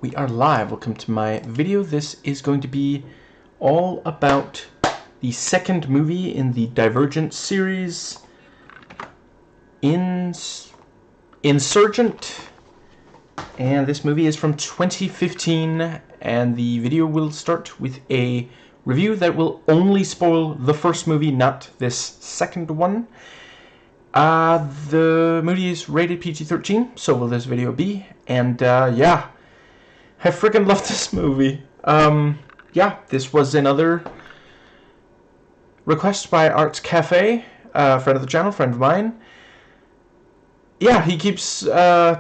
We are live. Welcome to my video. This is going to be all about the second movie in the Divergent series, Insurgent. And this movie is from 2015, and the video will start with a review that will only spoil the first movie, not this second one. The movie is rated PG-13, so will this video be, and yeah, I freaking love this movie. Yeah, this was another request by Arts Cafe, friend of the channel, friend of mine. Yeah, he keeps,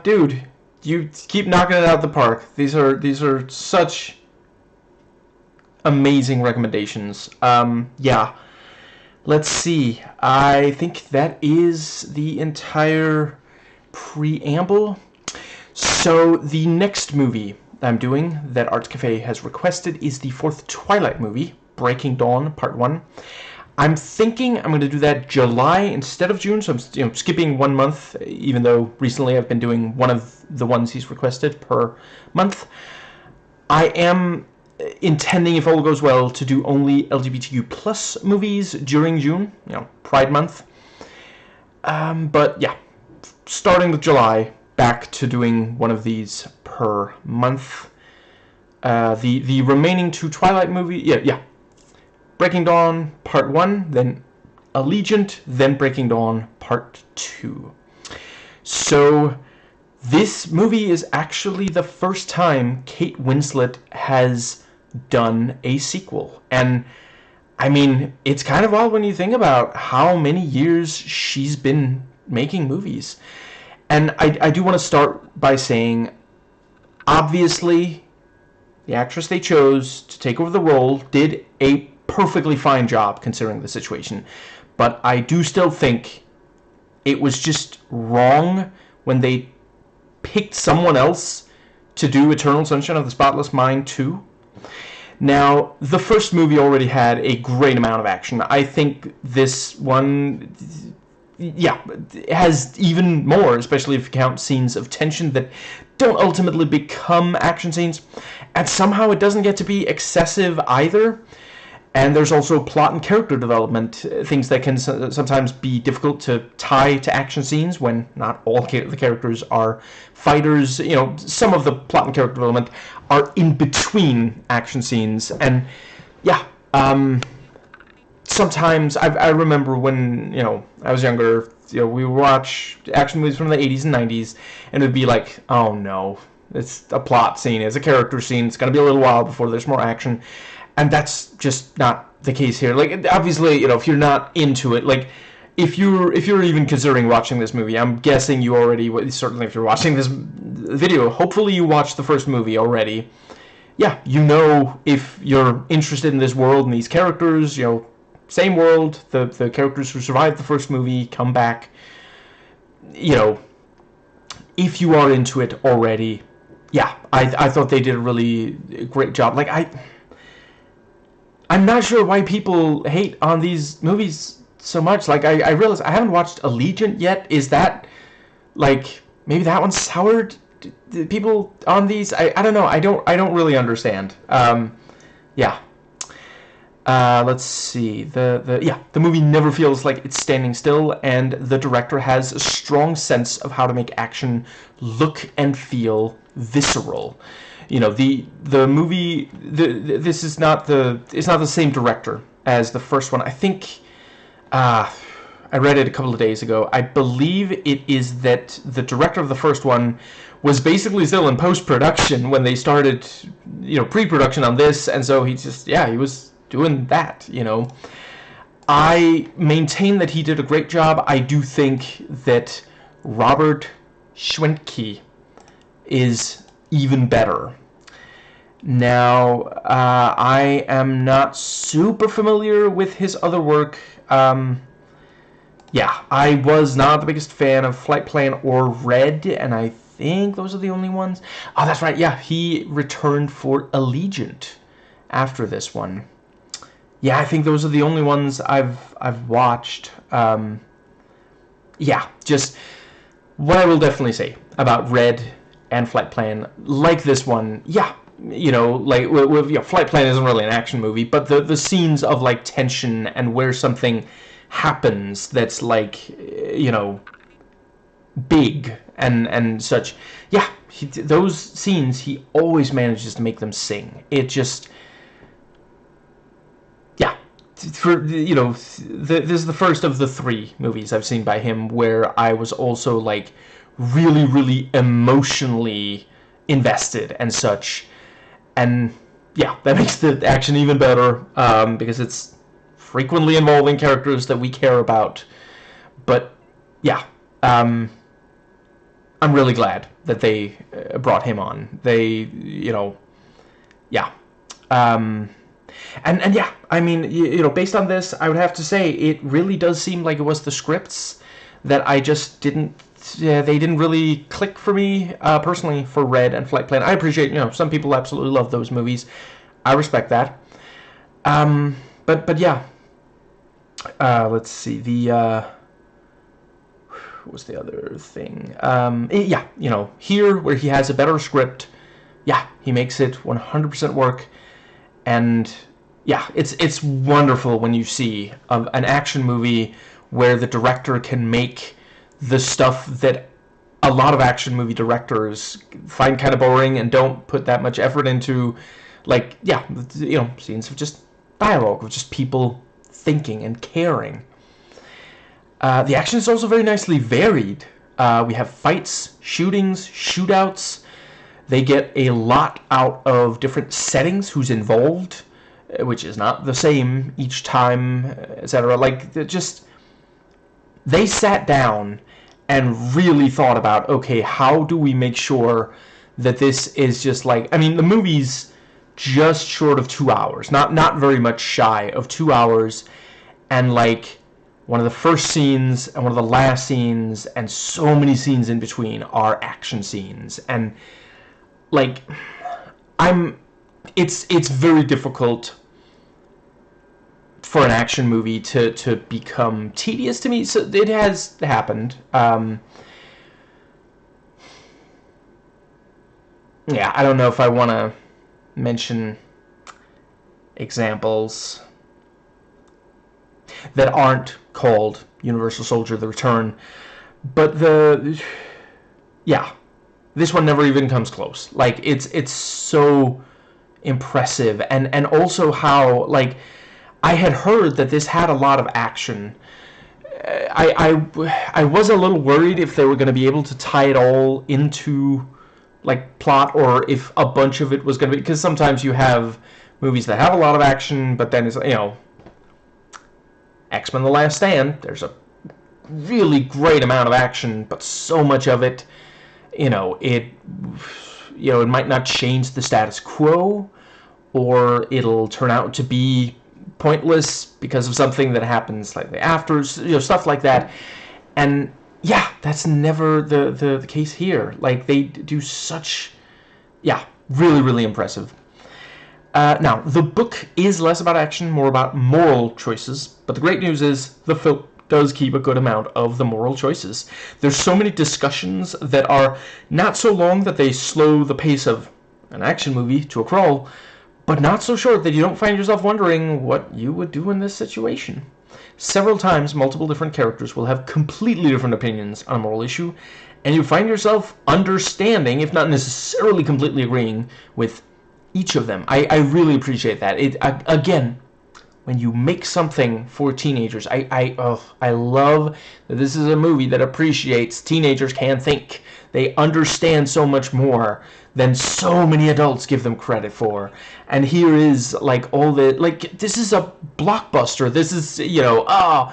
dude, you keep knocking it out of the park. These are such amazing recommendations. Yeah. Let's see. I think that is the entire preamble. So the next movie I'm doing that Arts Cafe has requested is the fourth Twilight movie, Breaking Dawn Part 1. I'm thinking I'm going to do that July instead of June, so I'm skipping 1 month, even though recently I've been doing one of the ones he's requested per month. I am intending, if all goes well, to do only LGBTQ plus movies during June, Pride Month. But yeah, starting with July, back to doing one of these per month. The remaining two Twilight movies, yeah, Breaking Dawn Part 1, then Allegiant, then Breaking Dawn Part 2. So this movie is actually the first time Kate Winslet has done a sequel, and I mean, it's kind of wild when you think about how many years she's been making movies. And I do want to start by saying, obviously, the actress they chose to take over the role did a perfectly fine job considering the situation, but I do still think it was just wrong when they picked someone else to do Eternal Sunshine of the Spotless Mind 2. Now, the first movie already had a great amount of action. I think this one, yeah, has even more, especially if you count scenes of tension that don't ultimately become action scenes. And somehow it doesn't get to be excessive either. And there's also plot and character development, things that can sometimes be difficult to tie to action scenes when not all the characters are fighters. Some of the plot and character development are in between action scenes. And yeah, sometimes I remember when, I was younger, we would watch action movies from the 80s and 90s, and it would be like, oh no, it's a plot scene, it's a character scene, it's going to be a little while before there's more action. And that's just not the case here. Like, obviously, if you're not into it, like, if you're even considering watching this movie, I'm guessing you already, certainly if you're watching this video, hopefully you watched the first movie already. Yeah, if you're interested in this world and these characters, same world, the characters who survived the first movie come back. If you are into it already, yeah, I thought they did a really great job. Like, I'm not sure why people hate on these movies so much. Like, I realize I haven't watched Allegiant yet. Is that, like, maybe that one soured people on these? I don't know. I don't really understand. Yeah. Let's see. The movie never feels like it's standing still, and the director has a strong sense of how to make action look and feel visceral. The movie, this is not it's not the same director as the first one. I think, I read it a couple of days ago. I believe it is that the director of the first one was basically still in post-production when they started, pre-production on this, and so he was doing that, I maintain that he did a great job. I do think that Robert Schwentke is even better. Now, I am not super familiar with his other work. Yeah, I was not the biggest fan of Flight Plan or Red, and I think those are the only ones. Oh, that's right, yeah, he returned for Allegiant after this one. Yeah, I think those are the only ones I've watched. Yeah, just what I will definitely say about Red and Flight Plan, like this one, yeah, you know, like Flight Plan isn't really an action movie, but the scenes of like tension and where something happens that's like, you know, big and such, yeah, those scenes he always manages to make them sing. It just, yeah, for, you know, this is the first of the 3 movies I've seen by him where I was also like really, really emotionally invested and such. And yeah, that makes the action even better, because it's frequently involving characters that we care about. But yeah, I'm really glad that they brought him on. They, you know, yeah. And yeah, I mean, you know, based on this, I would have to say it really does seem like it was the scripts that I just didn't, they didn't really click for me, personally, for Red and Flight Plan. I appreciate, you know, some people absolutely love those movies. I respect that. But yeah, let's see, what was the other thing? Yeah, you know, here, where he has a better script, yeah, he makes it 100% work, and yeah, it's wonderful when you see an action movie where the director can make the stuff that a lot of action movie directors find kind of boring and don't put that much effort into, like, yeah, you know, scenes of just dialogue, of just people thinking and caring. The action is also very nicely varied. We have fights, shootings, shootouts. They get a lot out of different settings, who's involved, which is not the same each time, etc. Like, they sat down and really thought about, okay, how do we make sure that this is just like, I mean, the movie's just short of 2 hours, not very much shy of 2 hours, and like one of the first scenes and one of the last scenes and so many scenes in between are action scenes. And like, it's very difficult for an action movie to become tedious to me. So it has happened. Yeah, I don't know if I want to mention examples that aren't called Universal Soldier: The Return, but yeah, this one never even comes close. Like, it's so impressive, and also how, like, I had heard that this had a lot of action. I was a little worried if they were going to be able to tie it all into, like, plot, or if a bunch of it was going to be, because sometimes you have movies that have a lot of action, but then it's, you know, X-Men: The Last Stand, there's a really great amount of action, but so much of it, you know, it might not change the status quo, or it'll turn out to be pointless because of something that happens slightly after, you know, stuff like that. And yeah, that's never the case here. Like, they do such, yeah, really, really impressive. Now, the book is less about action, more about moral choices, but the great news is the film does keep a good amount of the moral choices. There's so many discussions that are not so long that they slow the pace of an action movie to a crawl, but not so short that you don't find yourself wondering what you would do in this situation. Several times, multiple different characters will have completely different opinions on a moral issue, and you find yourself understanding, if not necessarily completely agreeing, with each of them. I really appreciate that. Again, when you make something for teenagers, I love that this is a movie that appreciates teenagers can think. They understand so much more than so many adults give them credit for. And here is, like, all the, like, this is a blockbuster. This is, you know,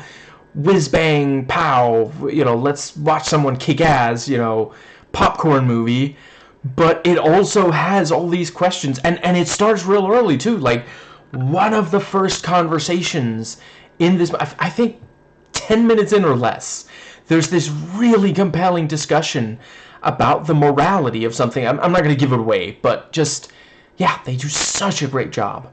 whiz bang pow, you know, let's watch someone kick ass, you know, popcorn movie. But it also has all these questions, and it starts real early too. Like, one of the first conversations in this, I think 10 minutes in or less, there's this really compelling discussion about the morality of something. I'm not going to give it away, but just, yeah, they do such a great job.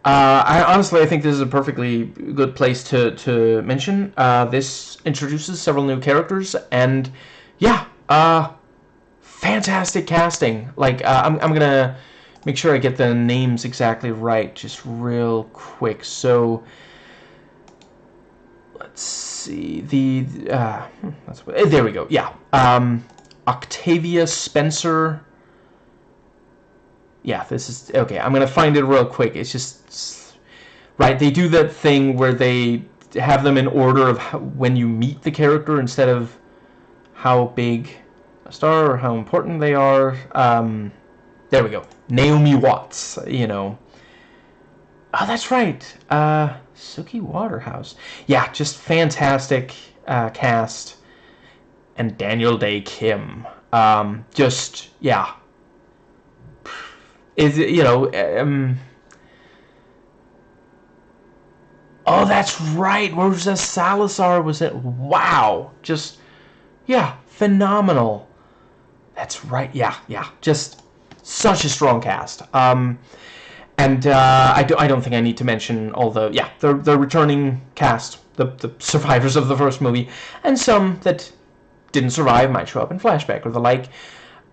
I think this is a perfectly good place to mention. This introduces several new characters, and yeah, fantastic casting. Like, I'm gonna make sure I get the names exactly right, just real quick. So, let's see, there we go, yeah. Octavia Spencer. Yeah, this is, okay, I'm gonna find it real quick. It's just, right, they do that thing where they have them in order of when you meet the character instead of how big a star or how important they are. There we go. Naomi Watts, you know. Oh, that's right. Suki Waterhouse. Yeah, just fantastic cast. And Daniel Day Kim. Just, yeah. Is it, you know, oh, that's right. Rosa Salazar was it? Wow. Just, yeah, phenomenal. That's right. Yeah, yeah. Just such a strong cast. And I don't think I need to mention all the, yeah, the returning cast, the survivors of the first movie, and some that didn't survive might show up in flashback or the like.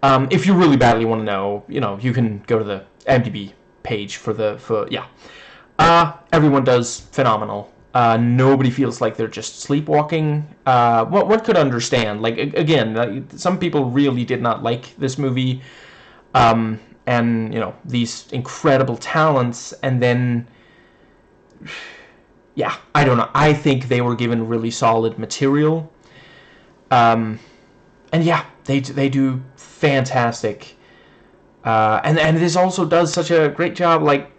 If you really badly want to know, you know, you can go to the IMDb page yeah. Everyone does phenomenal. Nobody feels like they're just sleepwalking. One could understand. Like, again, some people really did not like this movie. And, you know, these incredible talents. And then, yeah, I don't know. I think they were given really solid material. And, yeah, they do fantastic. And this also does such a great job, like,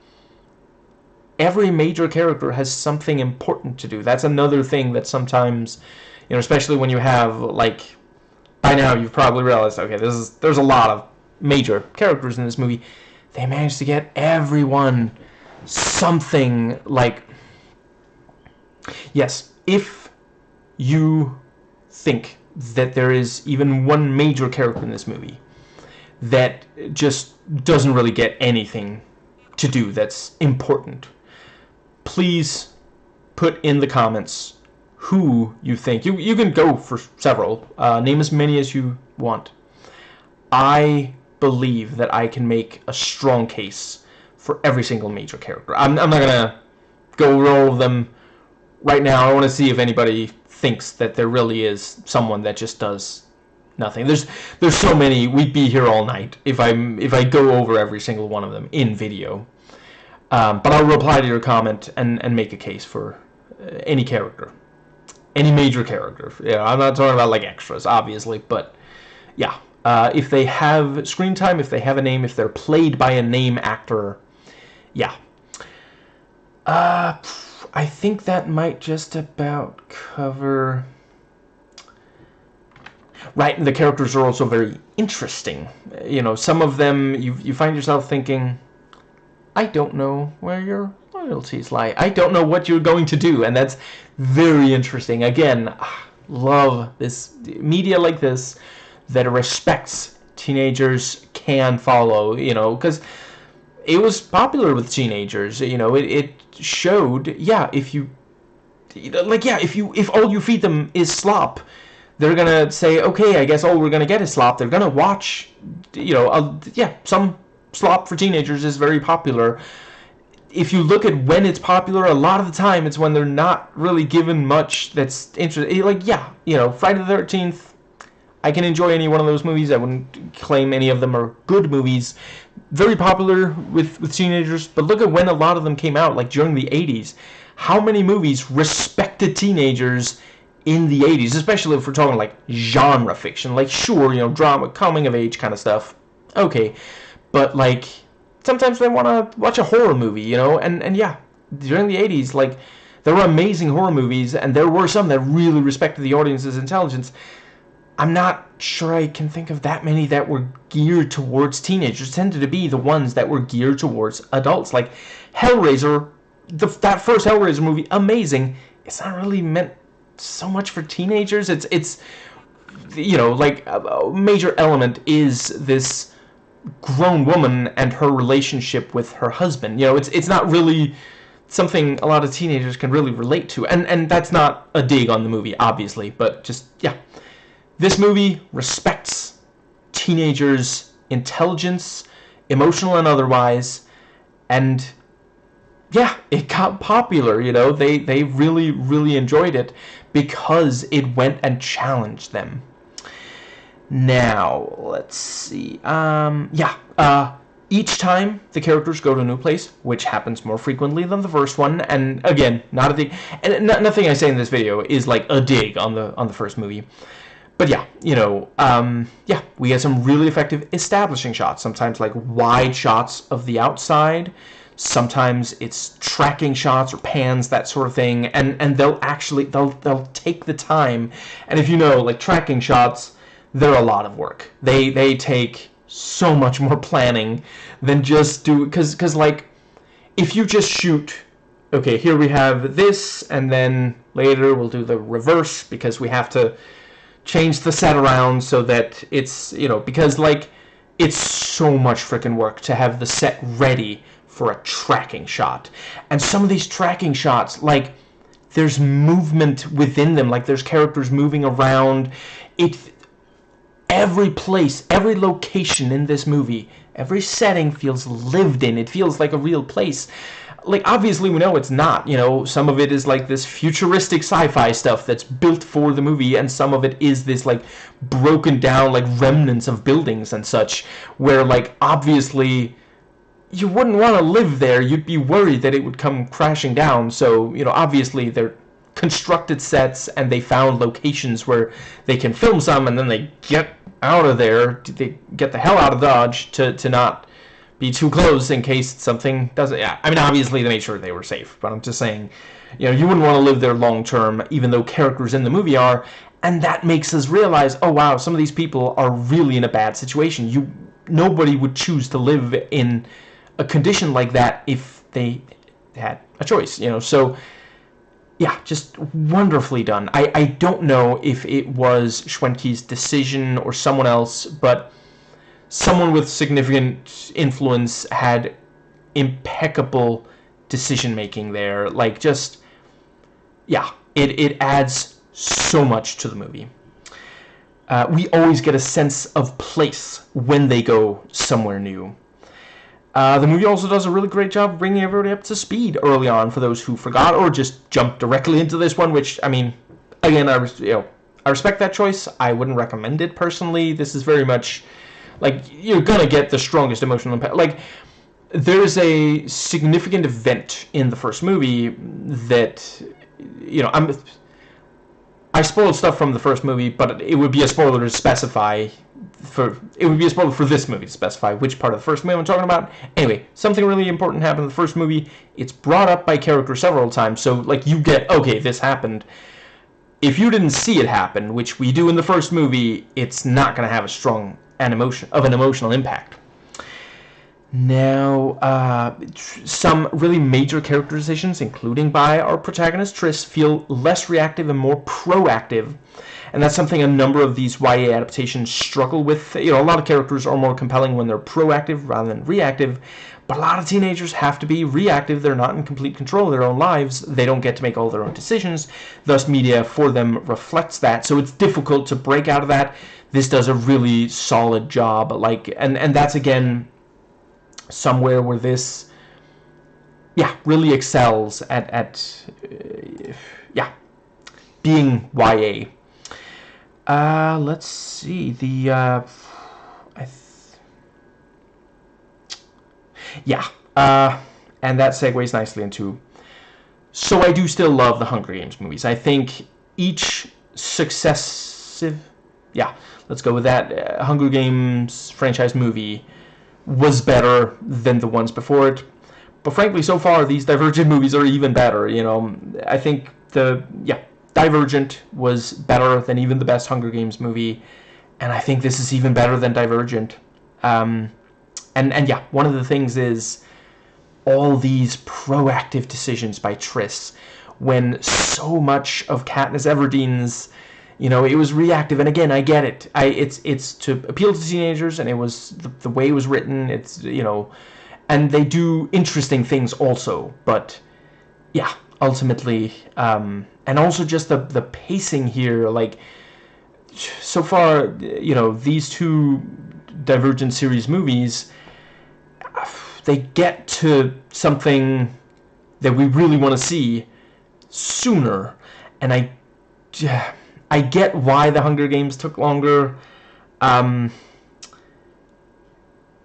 every major character has something important to do. That's another thing that sometimes, you know, especially when you have, like, by now you've probably realized, okay, there's a lot of major characters in this movie. They managed to get everyone something, like, yes, if you think that there is even one major character in this movie that just doesn't really get anything to do that's important, please put in the comments who you think. You can go for several. Name as many as you want. I believe that I can make a strong case for every single major character. I'm not going to go over all of them right now. I want to see if anybody thinks that there really is someone that just does nothing. There's so many. We'd be here all night if I go over every single one of them in video. But I'll reply to your comment and make a case for any character. Any major character. Yeah, I'm not talking about, like, extras, obviously, but, yeah. If they have screen time, if they have a name, if they're played by a name actor, yeah. I think that might just about cover... Right, and the characters are also very interesting. You know, some of them, you find yourself thinking, I don't know where your loyalties lie. I don't know what you're going to do, and that's very interesting. Again, love this media like this that respects teenagers can follow, you know, because it was popular with teenagers. You know, it showed, yeah, if all you feed them is slop, they're gonna say, okay, I guess all we're gonna get is slop. They're gonna watch, you know, yeah, some slop for teenagers is very popular. If you look at when it's popular, a lot of the time it's when they're not really given much that's interesting. Like, yeah, you know, Friday the 13th, I can enjoy any one of those movies. I wouldn't claim any of them are good movies. Very popular with teenagers, but look at when a lot of them came out, like during the 80s. How many movies respected teenagers in the 80s, especially if we're talking, like, genre fiction? Like, sure, you know, drama, coming of age kind of stuff, okay. But, like, sometimes they want to watch a horror movie, you know? And yeah, during the 80s, like, there were amazing horror movies, and there were some that really respected the audience's intelligence. I'm not sure I can think of that many that were geared towards teenagers. It tended to be the ones that were geared towards adults. Like, Hellraiser, that first Hellraiser movie, amazing. It's not really meant so much for teenagers. It's you know, like, a major element is this grown woman and her relationship with her husband. You know, it's not really something a lot of teenagers can really relate to, and that's not a dig on the movie, obviously, but just, yeah, this movie respects teenagers' intelligence, emotional and otherwise, and yeah, it got popular, you know. They really, really enjoyed it because it went and challenged them. Now, let's see. Each time the characters go to a new place, which happens more frequently than the first one, and again, not a dig, and nothing I say in this video is like a dig on the first movie. But yeah, you know, we get some really effective establishing shots. Sometimes like wide shots of the outside. Sometimes it's tracking shots or pans, that sort of thing. And they'll take the time. And if you know, like tracking shots, they're a lot of work. They take so much more planning than just because like if you just shoot, okay, here we have this, and then later we'll do the reverse because we have to change the set around so that it's, you know, because like it's so much freaking work to have the set ready for a tracking shot. And some of these tracking shots, like there's movement within them, like there's characters moving around. Every place, every location in this movie, every setting feels lived in. It feels like a real place. Like, obviously, we know it's not, you know. Some of it is, like, this futuristic sci-fi stuff that's built for the movie, and some of it is this, like, broken down, like, remnants of buildings and such, where, like, obviously, you wouldn't want to live there. You'd be worried that it would come crashing down. So, you know, obviously, they're constructed sets, and they found locations where they can film some, and then they get out of there, they get the hell out of Dodge to not be too close in case something doesn't. Yeah, I mean, obviously they made sure they were safe, but I'm just saying, you know, you wouldn't want to live there long term, even though characters in the movie are, and that makes us realize, oh wow, some of these people are really in a bad situation. Nobody would choose to live in a condition like that if they had a choice, you know. So yeah, just wonderfully done. I don't know if it was Schwenke's decision or someone else, but someone with significant influence had impeccable decision-making there. Like, just, yeah, it adds so much to the movie. We always get a sense of place when they go somewhere new. The movie also does a really great job bringing everybody up to speed early on for those who forgot or just jumped directly into this one, which, I mean, again, I respect that choice. I wouldn't recommend it personally. This is very much, like, you're going to get the strongest emotional impact. Like, there's a significant event in the first movie that, you know, I spoiled stuff from the first movie, but it would be a spoiler to specify it would be a spoiler for this movie to specify which part of the first movie I'm talking about. Anyway, something really important happened in the first movie. It's brought up by characters several times, so like you get, okay, this happened. If you didn't see it happen, which we do in the first movie, it's not going to have a strong an emotional impact. Now, some really major characterizations, including by our protagonist Triss, feel less reactive and more proactive. And that's something a number of these YA adaptations struggle with. You know, a lot of characters are more compelling when they're proactive rather than reactive. But a lot of teenagers have to be reactive. They're not in complete control of their own lives. They don't get to make all their own decisions. Thus, media for them reflects that. So it's difficult to break out of that. This does a really solid job. Like, and that's, again, somewhere where this, yeah, really excels at being YA. Let's see, and that segues nicely into, so I do still love the Hunger Games movies. I think each successive, let's go with that, Hunger Games franchise movie was better than the ones before it. But frankly, so far, these Divergent movies are even better, you know. I think Divergent was better than even the best Hunger Games movie, and I think this is even better than Divergent. And one of the things is all these proactive decisions by Triss, when so much of Katniss Everdeen's, you know, it was reactive. And again, I get it. It's to appeal to teenagers, and it was the way it was written. It's, you know, and they do interesting things also, but yeah, ultimately, and also just the pacing here, like, so far, you know, these two Divergent series movies, they get to something that we really want to see sooner. And I get why the Hunger Games took longer.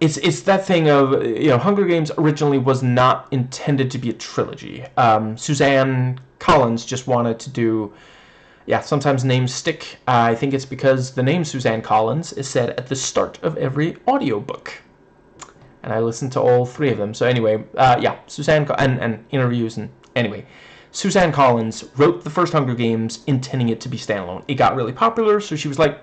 It's that thing of, you know, Hunger Games originally was not intended to be a trilogy. Suzanne Collins just wanted to do, yeah, sometimes names stick. I think it's because the name Suzanne Collins is said at the start of every audiobook. And I listened to all three of them. So anyway, yeah, Suzanne, and interviews, and anyway, Suzanne Collins wrote the first Hunger Games intending it to be standalone. It got really popular, so she was like,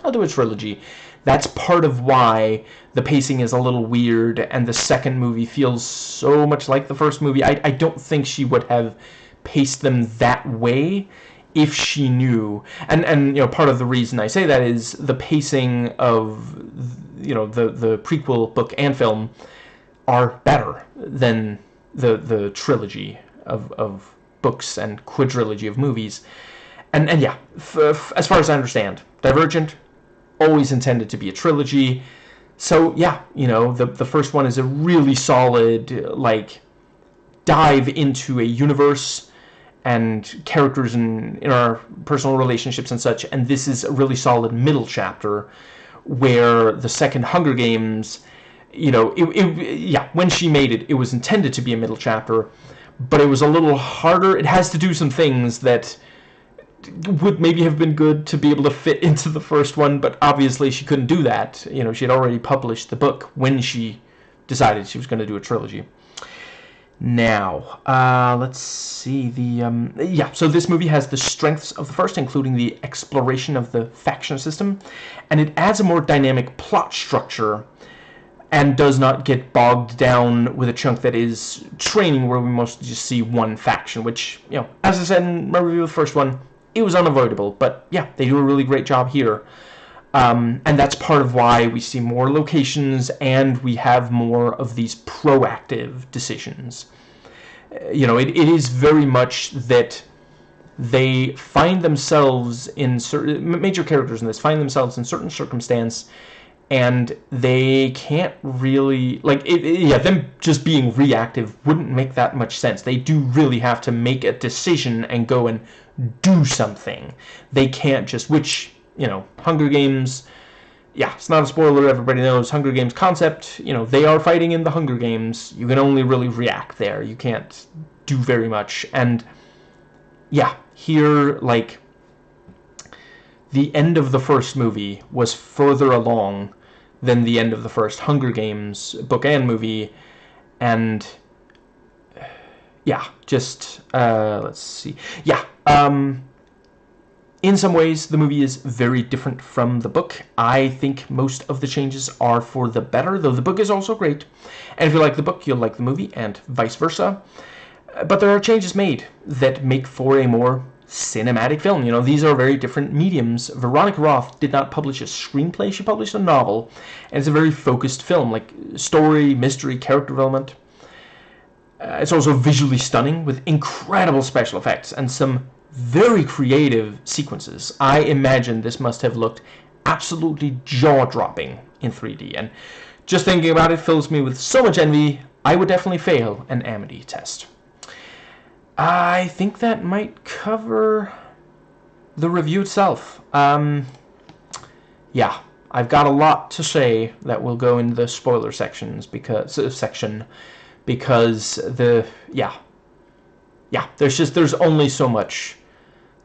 I'll do a trilogy. That's part of why the pacing is a little weird, and the second movie feels so much like the first movie. I don't think she would have paced them that way if she knew. And you know, part of the reason I say that is the pacing of, you know, the prequel book and film are better than the trilogy of books and quadrilogy of movies. And yeah, as far as I understand, Divergent always intended to be a trilogy. So yeah, you know, the first one is a really solid, like, dive into a universe and characters in our personal relationships and such, and this is a really solid middle chapter, where the second Hunger Games, you know, yeah, when she made it, it was intended to be a middle chapter, but it was a little harder. It has to do some things that would maybe have been good to be able to fit into the first one, but obviously she couldn't do that. You know, she had already published the book when she decided she was going to do a trilogy. Now, let's see, yeah, so this movie has the strengths of the first, including the exploration of the faction system, and it adds a more dynamic plot structure, and does not get bogged down with a chunk that is training, where we mostly just see one faction, which, you know, as I said in my review of the first one, it was unavoidable, but yeah, they do a really great job here. And that's part of why we see more locations, and we have more of these proactive decisions. You know, it is very much that they find themselves in certain, major characters in this find themselves in certain circumstance, and they can't really, like, yeah, them just being reactive wouldn't make that much sense. They do really have to make a decision and go and do something. They can't just, which, you know, Hunger Games, yeah, it's not a spoiler, everybody knows Hunger Games concept. You know, they are fighting in the Hunger Games. You can only really react there. You can't do very much. And yeah, here, like, the end of the first movie was further along than the end of the first Hunger Games book and movie. And yeah, just let's see. Yeah, in some ways, the movie is very different from the book. I think most of the changes are for the better, though the book is also great. And if you like the book, you'll like the movie, and vice versa. But there are changes made that make for a more cinematic film. You know, these are very different mediums. Veronica Roth did not publish a screenplay, she published a novel. And it's a very focused film, like story, mystery, character development. It's also visually stunning, with incredible special effects and some very creative sequences. I imagine this must have looked absolutely jaw-dropping in 3D, and just thinking about it fills me with so much envy. I would definitely fail an Amity test. I think that might cover the review itself. Yeah, I've got a lot to say that will go in the spoiler sections, because there's only so much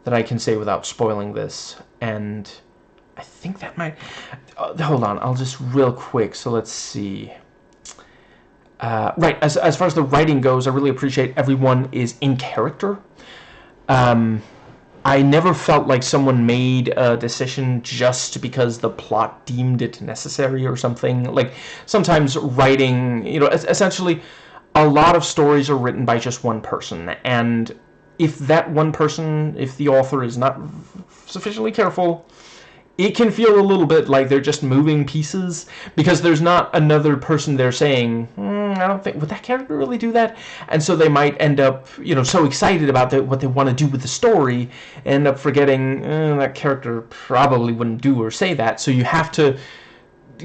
that I can say without spoiling this, and I think that might, hold on, I'll just real quick, so let's see. Right, as far as the writing goes, I really appreciate everyone is in character. I never felt like someone made a decision just because the plot deemed it necessary or something. Like, sometimes writing, you know, essentially, a lot of stories are written by just one person, and if that one person, if the author is not sufficiently careful, it can feel a little bit like they're just moving pieces, because there's not another person there saying, I don't think, would that character really do that? And so they might end up, you know, so excited about what they want to do with the story, end up forgetting that character probably wouldn't do or say that. So you have to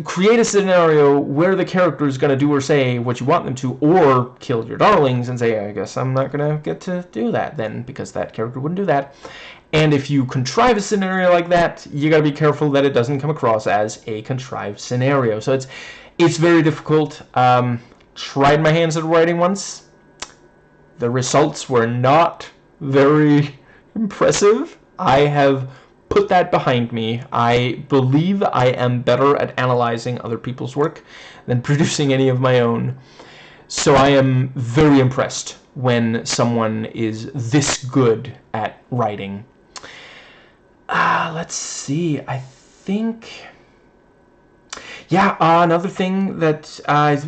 create a scenario where the character is going to do or say what you want them to, or kill your darlings and say, I guess I'm not going to get to do that then, because that character wouldn't do that. And if you contrive a scenario like that, you got to be careful that it doesn't come across as a contrived scenario. So it's very difficult. Tried my hands at writing once. The results were not very impressive. I have put that behind me. I believe I am better at analyzing other people's work than producing any of my own. So I am very impressed when someone is this good at writing. Let's see. I think... Yeah, another thing that...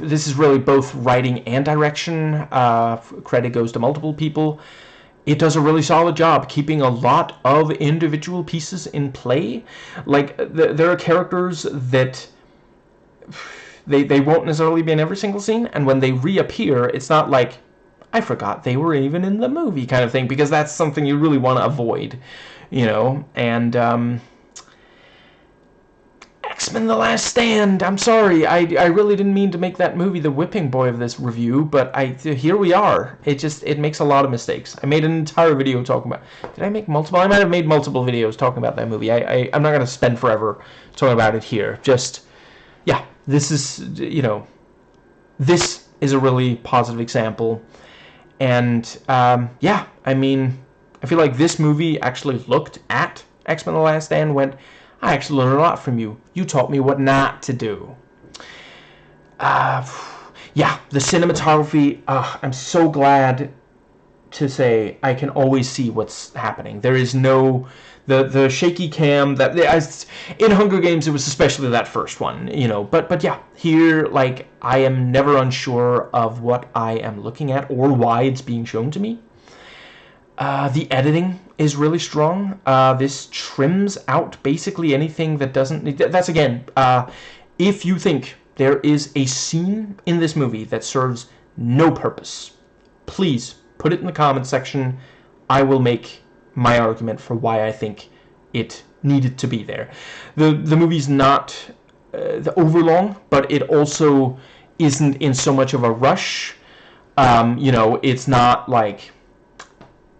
this is really both writing and direction. Credit goes to multiple people. It does a really solid job keeping a lot of individual pieces in play. Like, there are characters that they won't necessarily be in every single scene, and when they reappear, it's not like, I forgot they were even in the movie kind of thing, because that's something you really want to avoid, you know. And X-Men The Last Stand, I'm sorry, I really didn't mean to make that movie the whipping boy of this review, but here we are. It makes a lot of mistakes. I made an entire video talking about... Did I make multiple? I might have made multiple videos talking about that movie. I'm not going to spend forever talking about it here. Just, yeah, this is, you know, this is a really positive example. And, yeah, I mean, I feel like this movie actually looked at X-Men The Last Stand and went, I actually learned a lot from you. You taught me what not to do. Yeah, the cinematography, I'm so glad to say I can always see what's happening. There is no... The shaky cam that... in Hunger Games, it was especially that first one, you know. But yeah, here, like, I am never unsure of what I am looking at or why it's being shown to me. The editing is really strong. This trims out basically anything that doesn't... That's, again, if you think there is a scene in this movie that serves no purpose, please put it in the comment section. I will make my argument for why I think it needed to be there. The movie's not overlong, but it also isn't in so much of a rush. You know, it's not like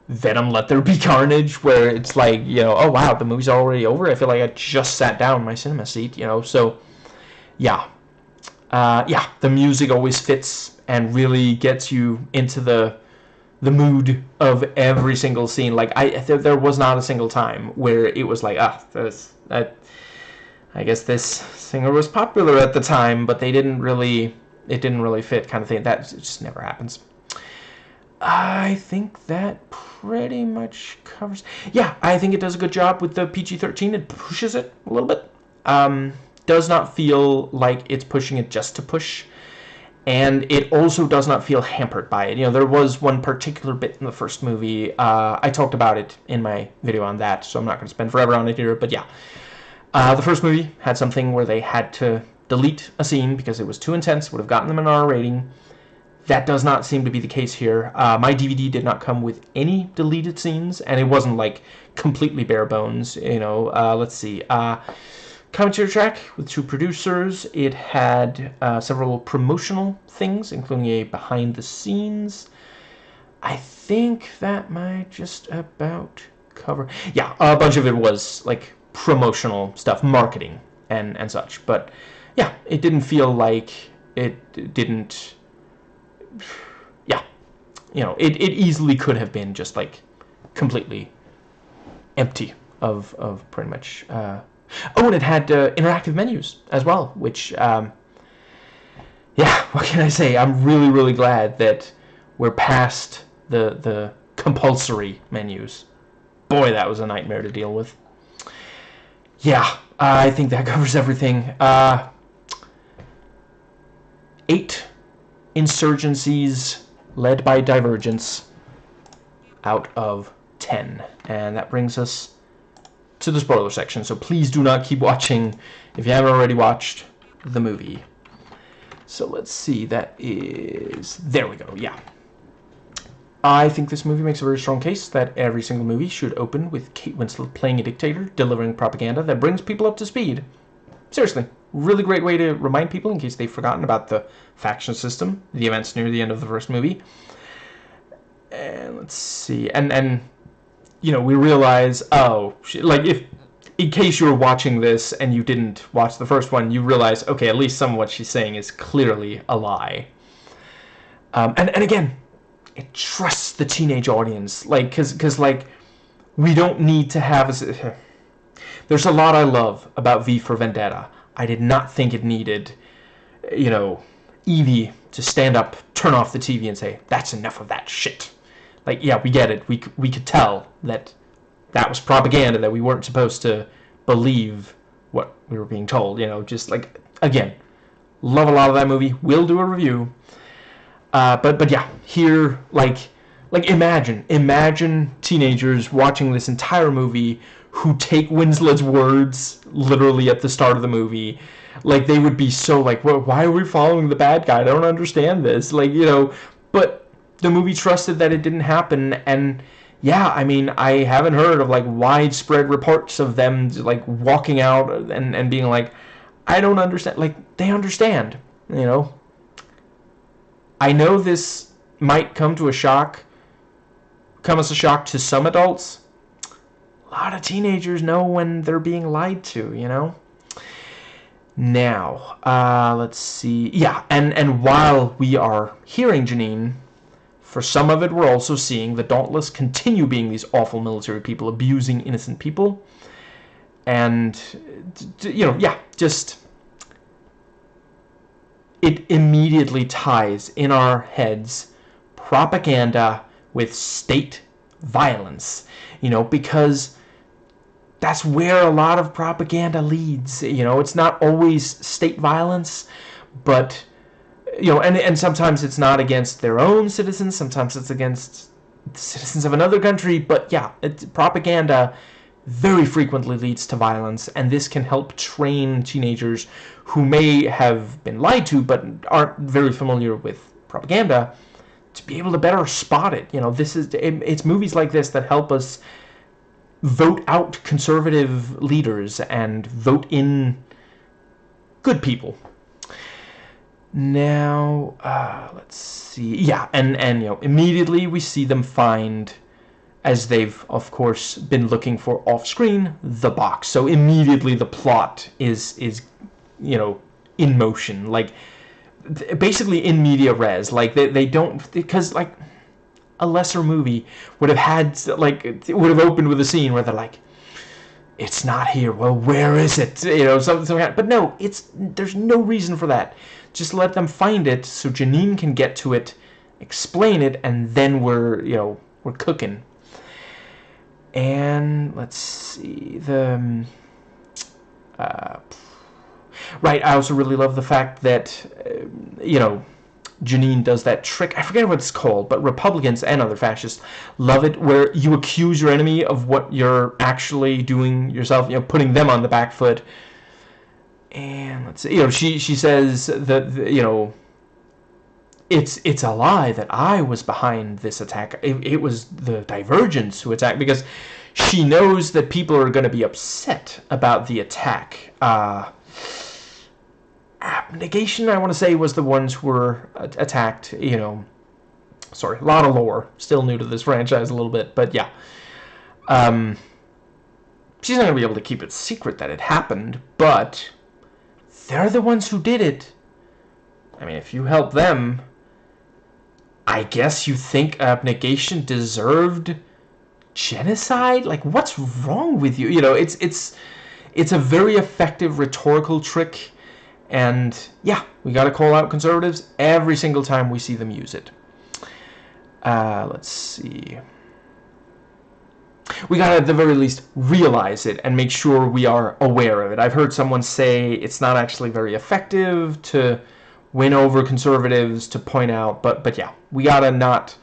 Venom Let There Be Carnage, where it's like, you know, oh wow, the movie's already over. I feel like I just sat down in my cinema seat, you know. So yeah, yeah, the music always fits and really gets you into the mood of every single scene. Like, there was not a single time where it was like, I guess this singer was popular at the time, but it didn't really fit kind of thing. That just never happens. I think that pretty much covers... Yeah, I think it does a good job with the PG-13. It pushes it a little bit. Does not feel like it's pushing it just to push. And it also does not feel hampered by it. You know, there was one particular bit in the first movie. I talked about it in my video on that, so I'm not going to spend forever on it here. But yeah, the first movie had something where they had to delete a scene because it was too intense. Would have gotten them an R rating. That does not seem to be the case here. My DVD did not come with any deleted scenes, and it wasn't, like, completely bare bones, you know. Let's see. Commentary track with 2 producers. It had several promotional things, including a behind-the-scenes. I think that might just about cover... Yeah, a bunch of it was, like, promotional stuff, marketing and such. But, yeah, it didn't feel like it didn't... Yeah, you know, it easily could have been just, like, completely empty of pretty much... Oh, and it had interactive menus as well, which, yeah, what can I say? I'm really, really glad that we're past the compulsory menus. Boy, that was a nightmare to deal with. Yeah, I think that covers everything. 8 insurgencies led by Divergence out of 10. And that brings us to the spoiler section, so please do not keep watching if you haven't already watched the movie. So let's see, that is... There we go, yeah. I think this movie makes a very strong case that every single movie should open with Kate Winslet playing a dictator, delivering propaganda that brings people up to speed. Seriously, really great way to remind people in case they've forgotten about the faction system, the events near the end of the first movie. And let's see, and you know, we realize, oh, like, if, in case you were watching this and you didn't watch the first one, you realize, okay, at least some of what she's saying is clearly a lie. And again, it trusts the teenage audience, like, because like, we don't need to have there's a lot I love about V for Vendetta. I did not think it needed, you know, Evie to stand up, turn off the TV and say, that's enough of that shit. Like, yeah, we get it, we could tell that was propaganda, that we weren't supposed to believe what we were being told, you know, just like, again, love a lot of that movie, will do a review. But yeah, here, like imagine teenagers watching this entire movie who take Winslet's words literally at the start of the movie. Like, they would be so like, well, why are we following the bad guy? I don't understand this. Like, you know, but the movie trusted that it didn't happen, and yeah, I mean, I haven't heard of like widespread reports of them like walking out and being like, I don't understand. Like, they understand, you know. I know this might come as a shock to some adults. A lot of teenagers know when they're being lied to, you know. Now, let's see. Yeah, and while we are hearing Janine, for some of it we're also seeing the Dauntless continue being these awful military people, abusing innocent people. And, you know, yeah, just... it immediately ties in our heads propaganda with state violence, you know, because that's where a lot of propaganda leads. You know, it's not always state violence, but, you know, and sometimes it's not against their own citizens, sometimes it's against the citizens of another country, but yeah, propaganda very frequently leads to violence, and this can help train teenagers who may have been lied to but aren't very familiar with propaganda to be able to better spot it. You know, it's movies like this that help us vote out conservative leaders and vote in good people. Now, let's see. Yeah, and you know, immediately we see them find, as they've, of course, been looking for off-screen, the box. So immediately the plot is you know, in motion. Like, basically in media res. Like, they don't... Because, like, a lesser movie would have had, like... It would have opened with a scene where they're like, it's not here. Well, where is it? You know, something like that. But no, there's no reason for that. Just let them find it so Janine can get to it, explain it, and then we're cooking. And let's see, right, I also really love the fact that, you know, Janine does that trick. I forget what it's called, but Republicans and other fascists love it, where you accuse your enemy of what you're actually doing yourself, you know, putting them on the back foot. And let's see, you know, she says that, you know, it's a lie that I was behind this attack. It was the Divergents who attacked, because she knows that people are going to be upset about the attack. Abnegation, I want to say, was the ones who were attacked, you know. Sorry, a lot of lore. Still new to this franchise a little bit, but yeah. She's not going to be able to keep it secret that it happened, but they're the ones who did it. I mean, if you help them, I guess you think Abnegation deserved genocide? Like, what's wrong with you? You know, it's a very effective rhetorical trick, and yeah, we gotta call out conservatives every single time we see them use it. Let's see. We gotta, at the very least, realize it and make sure we are aware of it. I've heard someone say it's not actually very effective to win over conservatives, to point out, but yeah, we gotta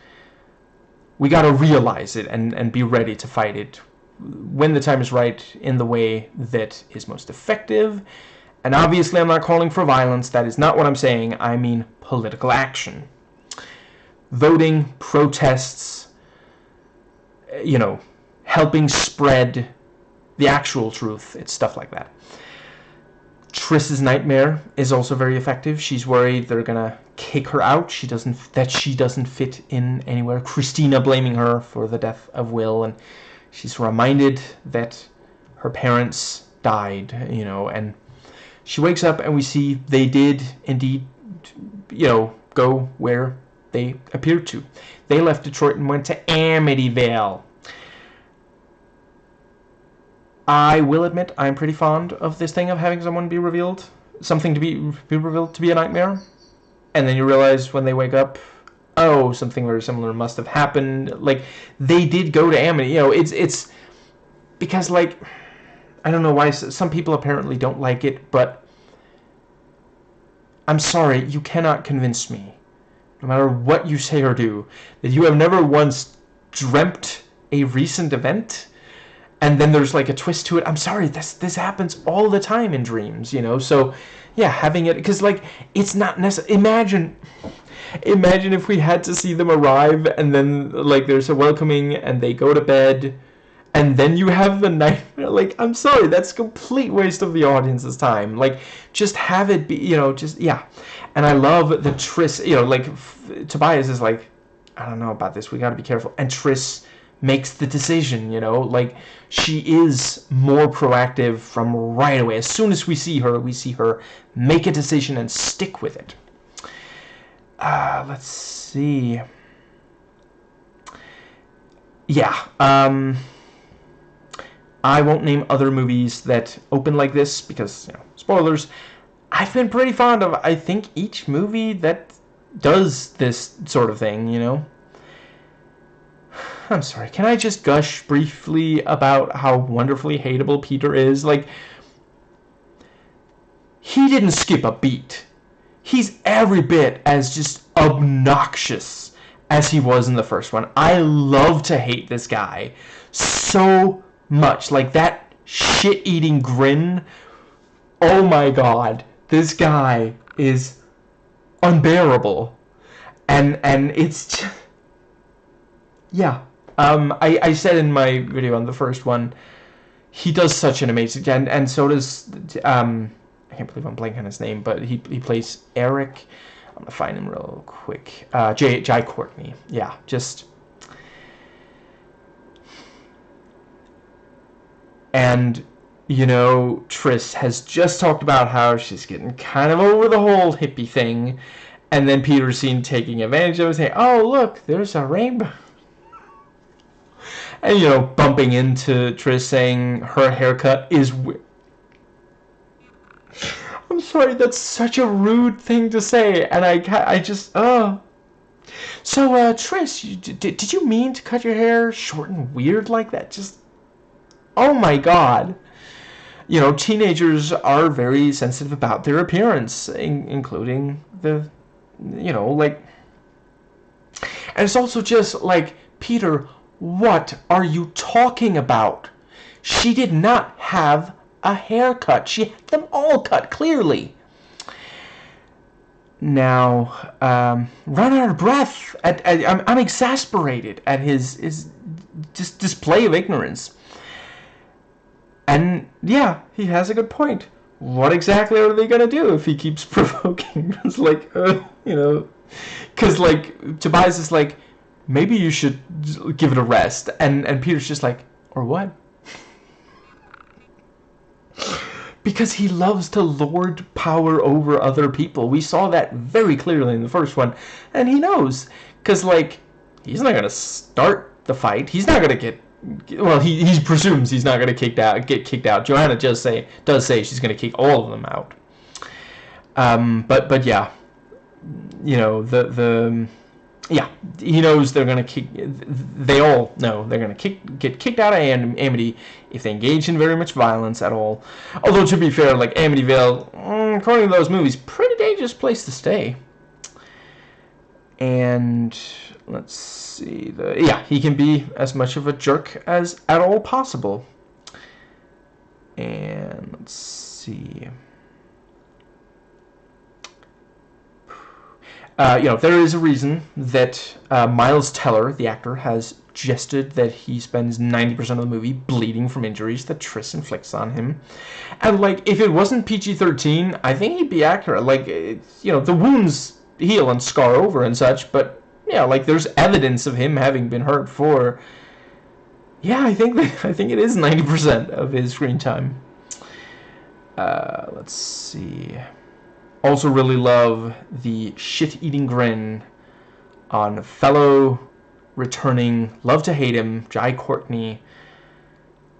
realize it and be ready to fight it when the time is right, in the way that is most effective And obviously I'm not calling for violence. That is not what I'm saying. I mean political action. Voting, protests, you know, helping spread the actual truth. It's stuff like that. Triss's nightmare is also very effective. She's worried they're gonna kick her out. She doesn't fit in anywhere. Christina blaming her for the death of Will, and she's reminded that her parents died, you know, and she wakes up and we see they did indeed, you know, go where they appeared to. They left Detroit and went to Amityville. I will admit I'm pretty fond of this thing of having someone be revealed, something to be revealed to be a nightmare, and then you realize when they wake up, oh, something very similar must have happened. Like, they did go to Amity. You know, it's because, like, I don't know why some people apparently don't like it, but I'm sorry, you cannot convince me, no matter what you say or do, that you have never once dreamt a recent event and then there's like a twist to it. I'm sorry, this happens all the time in dreams, you know. So yeah, having it, because like it's not necessary. Imagine if we had to see them arrive and then like there's a welcoming and they go to bed and then you have the nightmare. Like, I'm sorry, that's a complete waste of the audience's time. Like, just have it be, you know, just, yeah. And I love the Triss, you know, like Tobias is like, I don't know about this, we gotta be careful, and Triss makes the decision, you know, like she is more proactive from right away. As soon as we see her make a decision and stick with it. Let's see. Yeah, I won't name other movies that open like this because, you know, spoilers. I've been pretty fond of, I think, each movie that does this sort of thing, you know. I'm sorry, can I just gush briefly about how wonderfully hateable Peter is? Like, he didn't skip a beat. He's every bit as just obnoxious as he was in the first one. I love to hate this guy so much. Like, that shit-eating grin. Oh my god. This guy is unbearable. And it's just... Yeah. I said in my video on the first one, he does such an amazing, and so does, I can't believe I'm blanking on his name, but he plays Eric. I'm gonna find him real quick. Jai Courtney. Yeah, just. And, you know, Triss has just talked about how she's getting kind of over the whole hippie thing, and then Peter's seen taking advantage of it, saying, oh, look, there's a rainbow. And, you know, bumping into Triss saying her haircut is... I'm sorry, that's such a rude thing to say, and I just, So, Triss, did you mean to cut your hair short and weird like that? Just, oh my god. You know, teenagers are very sensitive about their appearance, including the, you know, like... And it's also just, like, Peter... What are you talking about? She did not have a haircut. She had them all cut, clearly. Now, run out of breath. I'm exasperated at his just display of ignorance. And, yeah, he has a good point. What exactly are they going to do if he keeps provoking? It's like, you know, because, like, Tobias is like, maybe you should give it a rest. And Peter's just like, or what? Because he loves to lord power over other people. We saw that very clearly in the first one. And he knows. Because, like, he's not going to start the fight. He's not going to get... Well, he presumes he's not going to get kicked out. Joanna does say she's going to kick all of them out. But yeah. You know, yeah, he knows they're going to kick... They all know they're going to get kicked out of Amity if they engage in very much violence at all. Although, to be fair, like, Amityville, according to those movies, pretty dangerous place to stay. And let's see... Yeah, he can be as much of a jerk as at all possible. And let's see... there is a reason that Miles Teller, the actor, has suggested that he spends 90% of the movie bleeding from injuries that Triss inflicts on him. And, like, if it wasn't PG-13, I think he'd be accurate. Like, the wounds heal and scar over and such, but, yeah, like, there's evidence of him having been hurt for... Yeah, I think it is 90% of his screen time. Let's see... Also really love the shit-eating grin on fellow returning, love to hate him, Jai Courtney.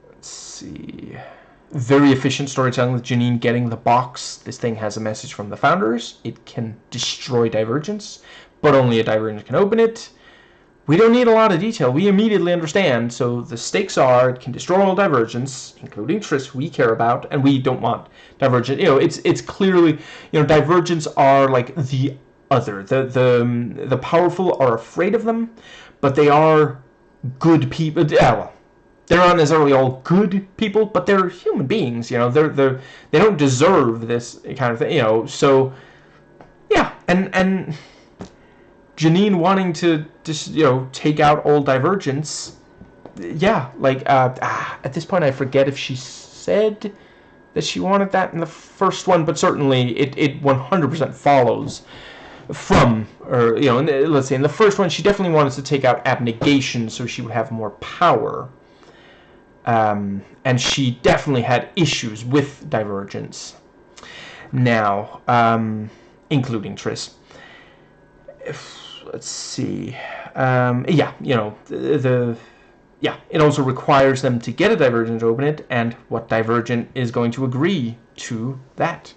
Let's see. Very efficient storytelling with Janine getting the box. This thing has a message from the founders. It can destroy Divergence, but only a Divergent can open it. We don't need a lot of detail. We immediately understand. So the stakes are it can destroy all Divergence, including Triss we care about, and we don't want Divergent. It's clearly, Divergents are like the other. The powerful are afraid of them, but they are good people. Well, they're not necessarily all good people, but they're human beings. They don't deserve this kind of thing. So yeah, and Janine wanting to just take out all Divergence. Yeah, like at this point I forget if she said that she wanted that in the first one, but certainly it 100% follows from, or let's say in the first one she definitely wanted to take out abnegation so she would have more power, and she definitely had issues with Divergence. Now, including Triss. Let's see. It also requires them to get a Divergent to open it, and what Divergent is going to agree to that.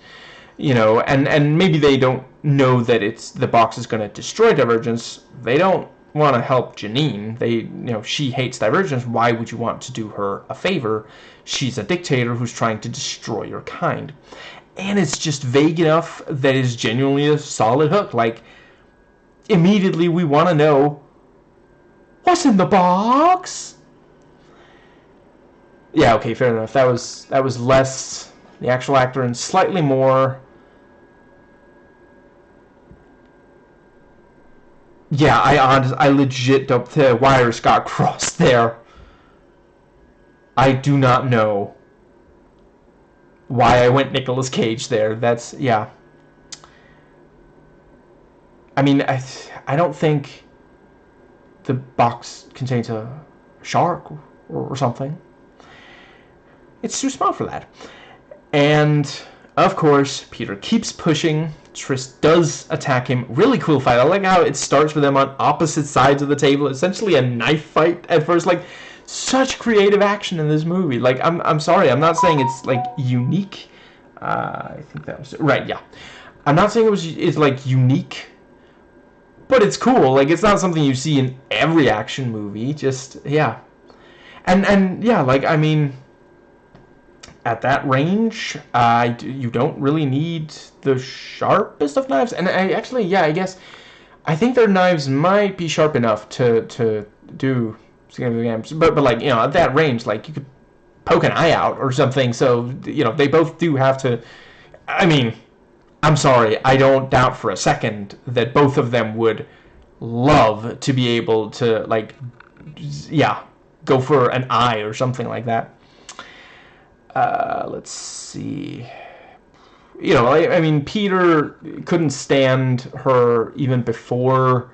And maybe they don't know that the box is going to destroy Divergence. They don't want to help Janine. She hates Divergence. Why would you want to do her a favor? She's a dictator who's trying to destroy your kind. And it's just vague enough that it's genuinely a solid hook. Like, immediately we want to know what's in the box. Yeah, okay, fair enough. That was less the actual actor and slightly more. Yeah, I legit the wires got crossed there. I do not know why I went Nicolas Cage there. That's, yeah. I mean, I don't think the box contains a shark or something. It's too small for that. And, of course, Peter keeps pushing. Triss does attack him. Really cool fight. I like how it starts with them on opposite sides of the table. Essentially a knife fight at first. Like, such creative action in this movie. Like, I'm sorry. I'm not saying it's, like, unique. I think that was... Right, yeah. I'm not saying it's, like, unique. But it's cool. Like, it's not something you see in every action movie. Just, yeah. And yeah, like, I mean... At that range, you don't really need the sharpest of knives. And I guess I think their knives might be sharp enough to do significant damage. But like, at that range, like, you could poke an eye out or something. So, they both do have to... I mean, I'm sorry, I don't doubt for a second that both of them would love to be able to, like, yeah, go for an eye or something like that. Let's see. I mean, Peter couldn't stand her even before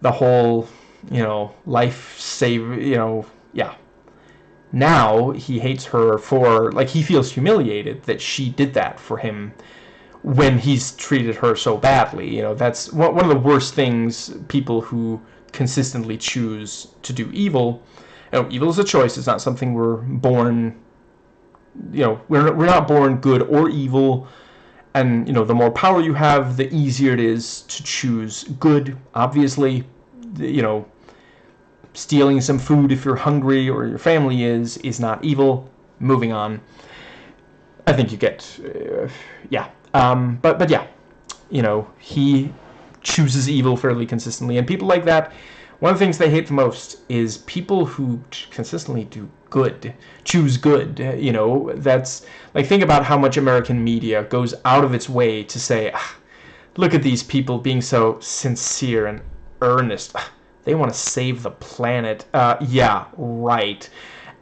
the whole, life save, yeah. Now he hates her for, like, he feels humiliated that she did that for him when he's treated her so badly. That's one of the worst things people who consistently choose to do evil. Evil is a choice. It's not something we're born... we're not born good or evil, and the more power you have, the easier it is to choose good. Obviously, stealing some food if you're hungry or your family is not evil. Moving on. I think you get, yeah. But yeah, he chooses evil fairly consistently, and people like that. One of the things they hate the most is people who consistently do good, choose good. That's like, think about how much American media goes out of its way to say, look at these people being so sincere and earnest. They want to save the planet. Yeah, right.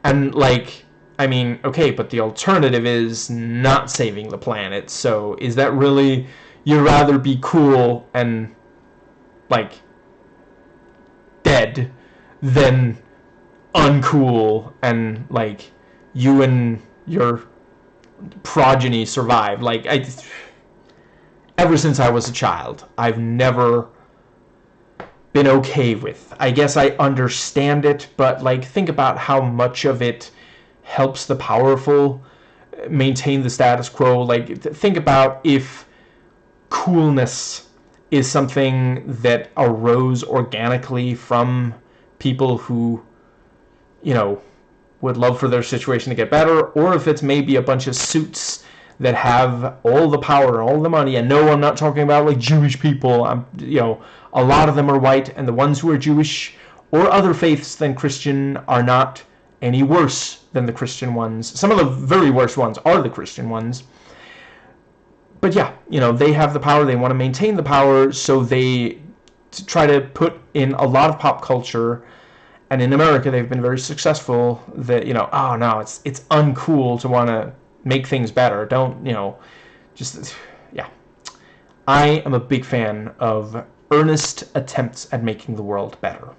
And, like, I mean, okay, but the alternative is not saving the planet. So is that really, you'd rather be cool and, like, dead than uncool and, like, you and your progeny survive? Like, ever since I was a child, I've never been okay with. I guess I understand it, but, like, think about how much of it helps the powerful maintain the status quo. Like, think about if coolness is something that arose organically from people who, you know, would love for their situation to get better, or if it's maybe a bunch of suits that have all the power, all the money. And no, I'm not talking about, like, Jewish people. You know, a lot of them are white, and the ones who are Jewish or other faiths than Christian are not any worse than the Christian ones. Some of the very worst ones are the Christian ones. But yeah, you know, they have the power, they want to maintain the power, so they try to put in a lot of pop culture. And in America, they've been very successful that, you know, oh no, it's uncool to want to make things better. Don't, you know, just, yeah. I am a big fan of earnest attempts at making the world better.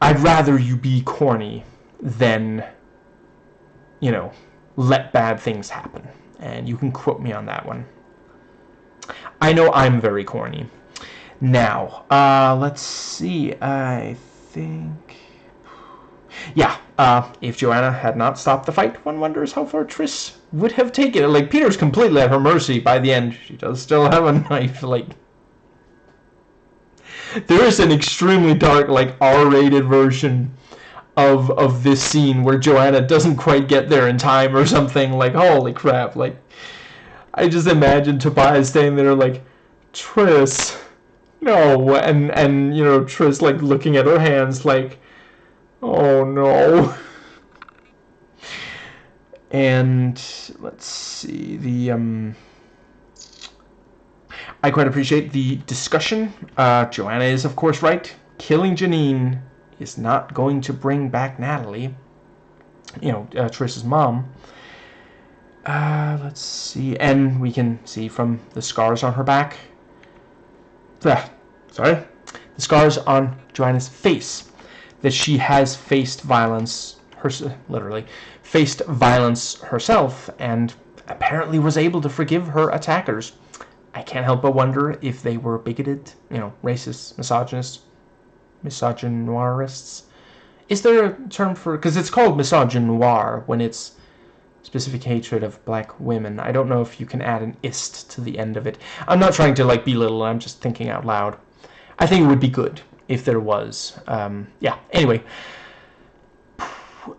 I'd rather you be corny than, you know, let bad things happen. And you can quote me on that one. I know I'm very corny. Now, let's see, I think... Yeah, if Joanna had not stopped the fight, one wonders how far Triss would have taken it. Like, Peter's completely at her mercy by the end. She does still have a knife, like... There is an extremely dark, like, R-rated version of this scene where Joanna doesn't quite get there in time or something. Like, holy crap, like... I just imagine Tobias standing there like, Triss... No, and you know, Triss, like, looking at her hands like, oh no. And let's see, I quite appreciate the discussion. Joanna is, of course, right. Killing Janine is not going to bring back Natalie, you know, Triss's mom. Let's see, and we can see from the scars on her back, the scars on Joanna's face, that she has faced violence, literally, faced violence herself, and apparently was able to forgive her attackers. I can't help but wonder if they were bigoted, you know, racist, misogynist, misogynoirists. Is there a term for, because it's called misogynoir when it's specific hatred of black women. I don't know if you can add an ist to the end of it. I'm not trying to, like, belittle, I'm just thinking out loud. I think it would be good if there was. Yeah, anyway.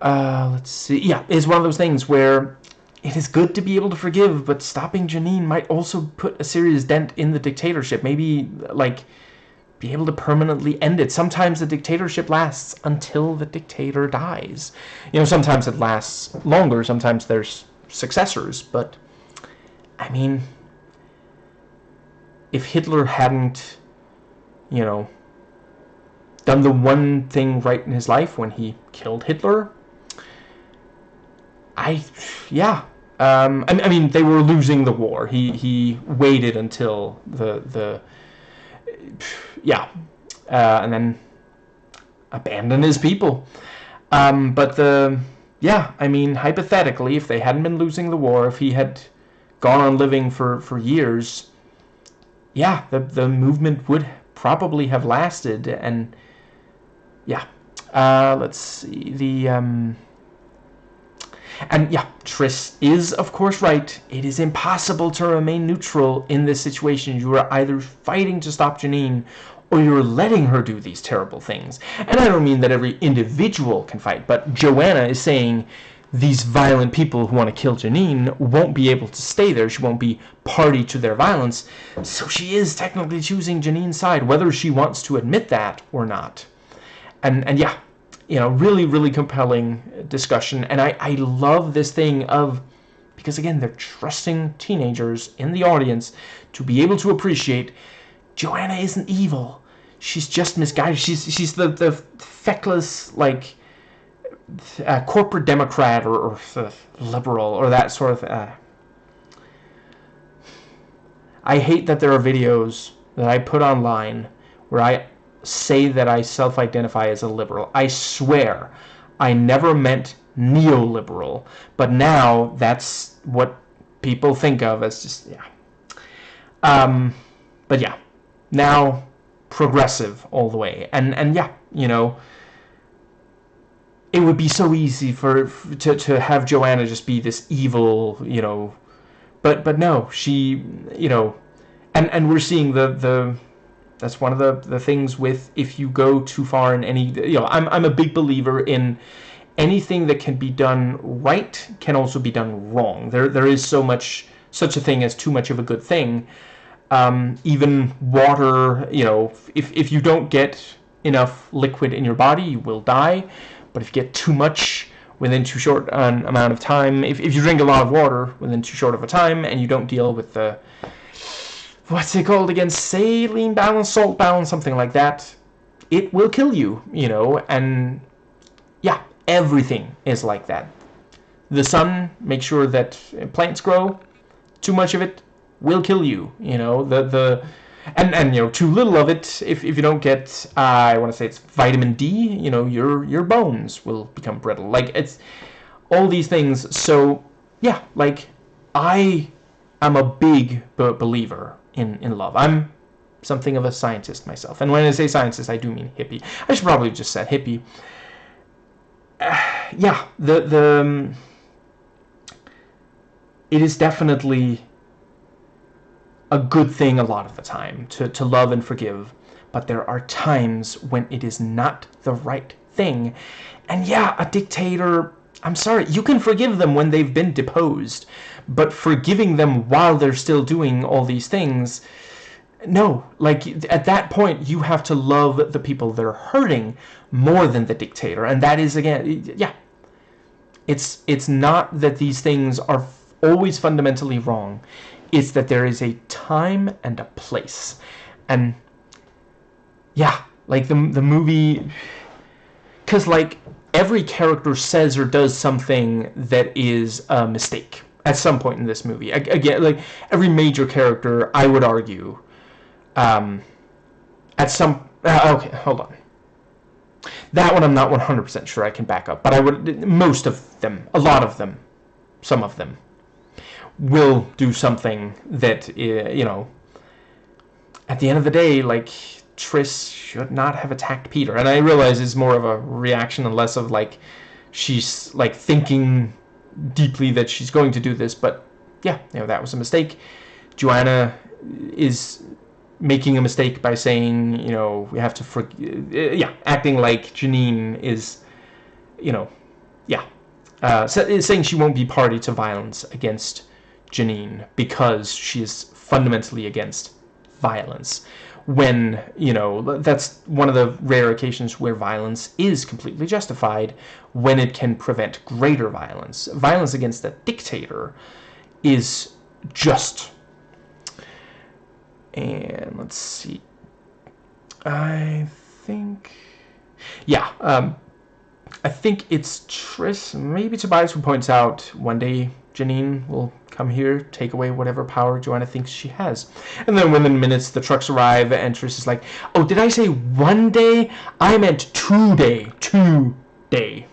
Let's see. Yeah, it's one of those things where it is good to be able to forgive, but stopping Janine might also put a serious dent in the dictatorship. Maybe, like, be able to permanently end it. Sometimes the dictatorship lasts until the dictator dies. You know, sometimes it lasts longer, sometimes there's successors, but, I mean, if Hitler hadn't, you know, done the one thing right in his life when he killed Hitler, yeah. I mean, they were losing the war. He waited until yeah, and then abandon his people. But yeah, I mean, hypothetically, if they hadn't been losing the war, if he had gone on living for years, yeah, the movement would probably have lasted. And yeah, let's see, and yeah, Triss is, of course, right. It is impossible to remain neutral in this situation. You are either fighting to stop Janine, or you're letting her do these terrible things. And I don't mean that every individual can fight, but Joanna is saying these violent people who want to kill Janine won't be able to stay there. She won't be party to their violence. So she is technically choosing Janine's side, whether she wants to admit that or not. And yeah, you know, really, really compelling discussion. And I love this thing of because again, they're trusting teenagers in the audience to be able to appreciate Joanna isn't evil. She's just misguided. She's the feckless, like, corporate Democrat or liberal or that sort of. I hate that there are videos that I put online where I say that I self-identify as a liberal. I swear I never meant neoliberal, but now that's what people think of as just, yeah. But yeah, now progressive all the way. And yeah, you know, it would be so easy to have Joanna just be this evil, you know, but no, she, you know, and we're seeing the that's one of the things with, if you go too far in any, you know, I'm a big believer in anything that can be done right can also be done wrong. There is such a thing as too much of a good thing. Even water, you know, if you don't get enough liquid in your body, you will die. But if you get too much within too short an amount of time, if you drink a lot of water within too short of a time, and you don't deal with the, what's it called again, saline balance, salt balance, something like that, it will kill you, you know. And yeah, everything is like that. The sun makes sure that plants grow. Too much of it will kill you, you know. And you know, too little of it, if you don't get, I want to say it's vitamin D, you know, your bones will become brittle. Like, it's all these things. So yeah, like, I am a big believer in love. I'm something of a scientist myself, and when I say scientist, I do mean hippie. I should probably have just said hippie. Yeah, it is definitely a good thing a lot of the time to love and forgive, but there are times when it is not the right thing. And yeah, a dictator, I'm sorry, you can forgive them when they've been deposed, but forgiving them while they're still doing all these things, no. Like, at that point, you have to love the people that are hurting more than the dictator. And that is, again, yeah, it's not that these things are always fundamentally wrong. It's that there is a time and a place. And yeah, like the movie, because like every character says or does something that is a mistake at some point in this movie. Again, like every major character, I would argue, at some, okay, hold on. That one I'm not 100% sure I can back up, but I would, most of them, a lot of them, some of them, will do something that, you know, at the end of the day, like, Triss should not have attacked Peter. And I realize it's more of a reaction and less of, like, she's, like, thinking deeply that she's going to do this. But, yeah, you know, that was a mistake. Joanna is making a mistake by saying, you know, we have to, yeah, acting like Janine is, you know, yeah, saying she won't be party to violence against Janine because she is fundamentally against violence, when, you know, that's one of the rare occasions where violence is completely justified, when it can prevent greater violence. Violence against a dictator is just. And let's see, I think, yeah, I think it's Triss, maybe Tobias, who points out one day Janine will come here, take away whatever power Joanna thinks she has. And then within minutes, the trucks arrive, and Triss is like, oh, did I say one day? I meant 2 day. 2 day.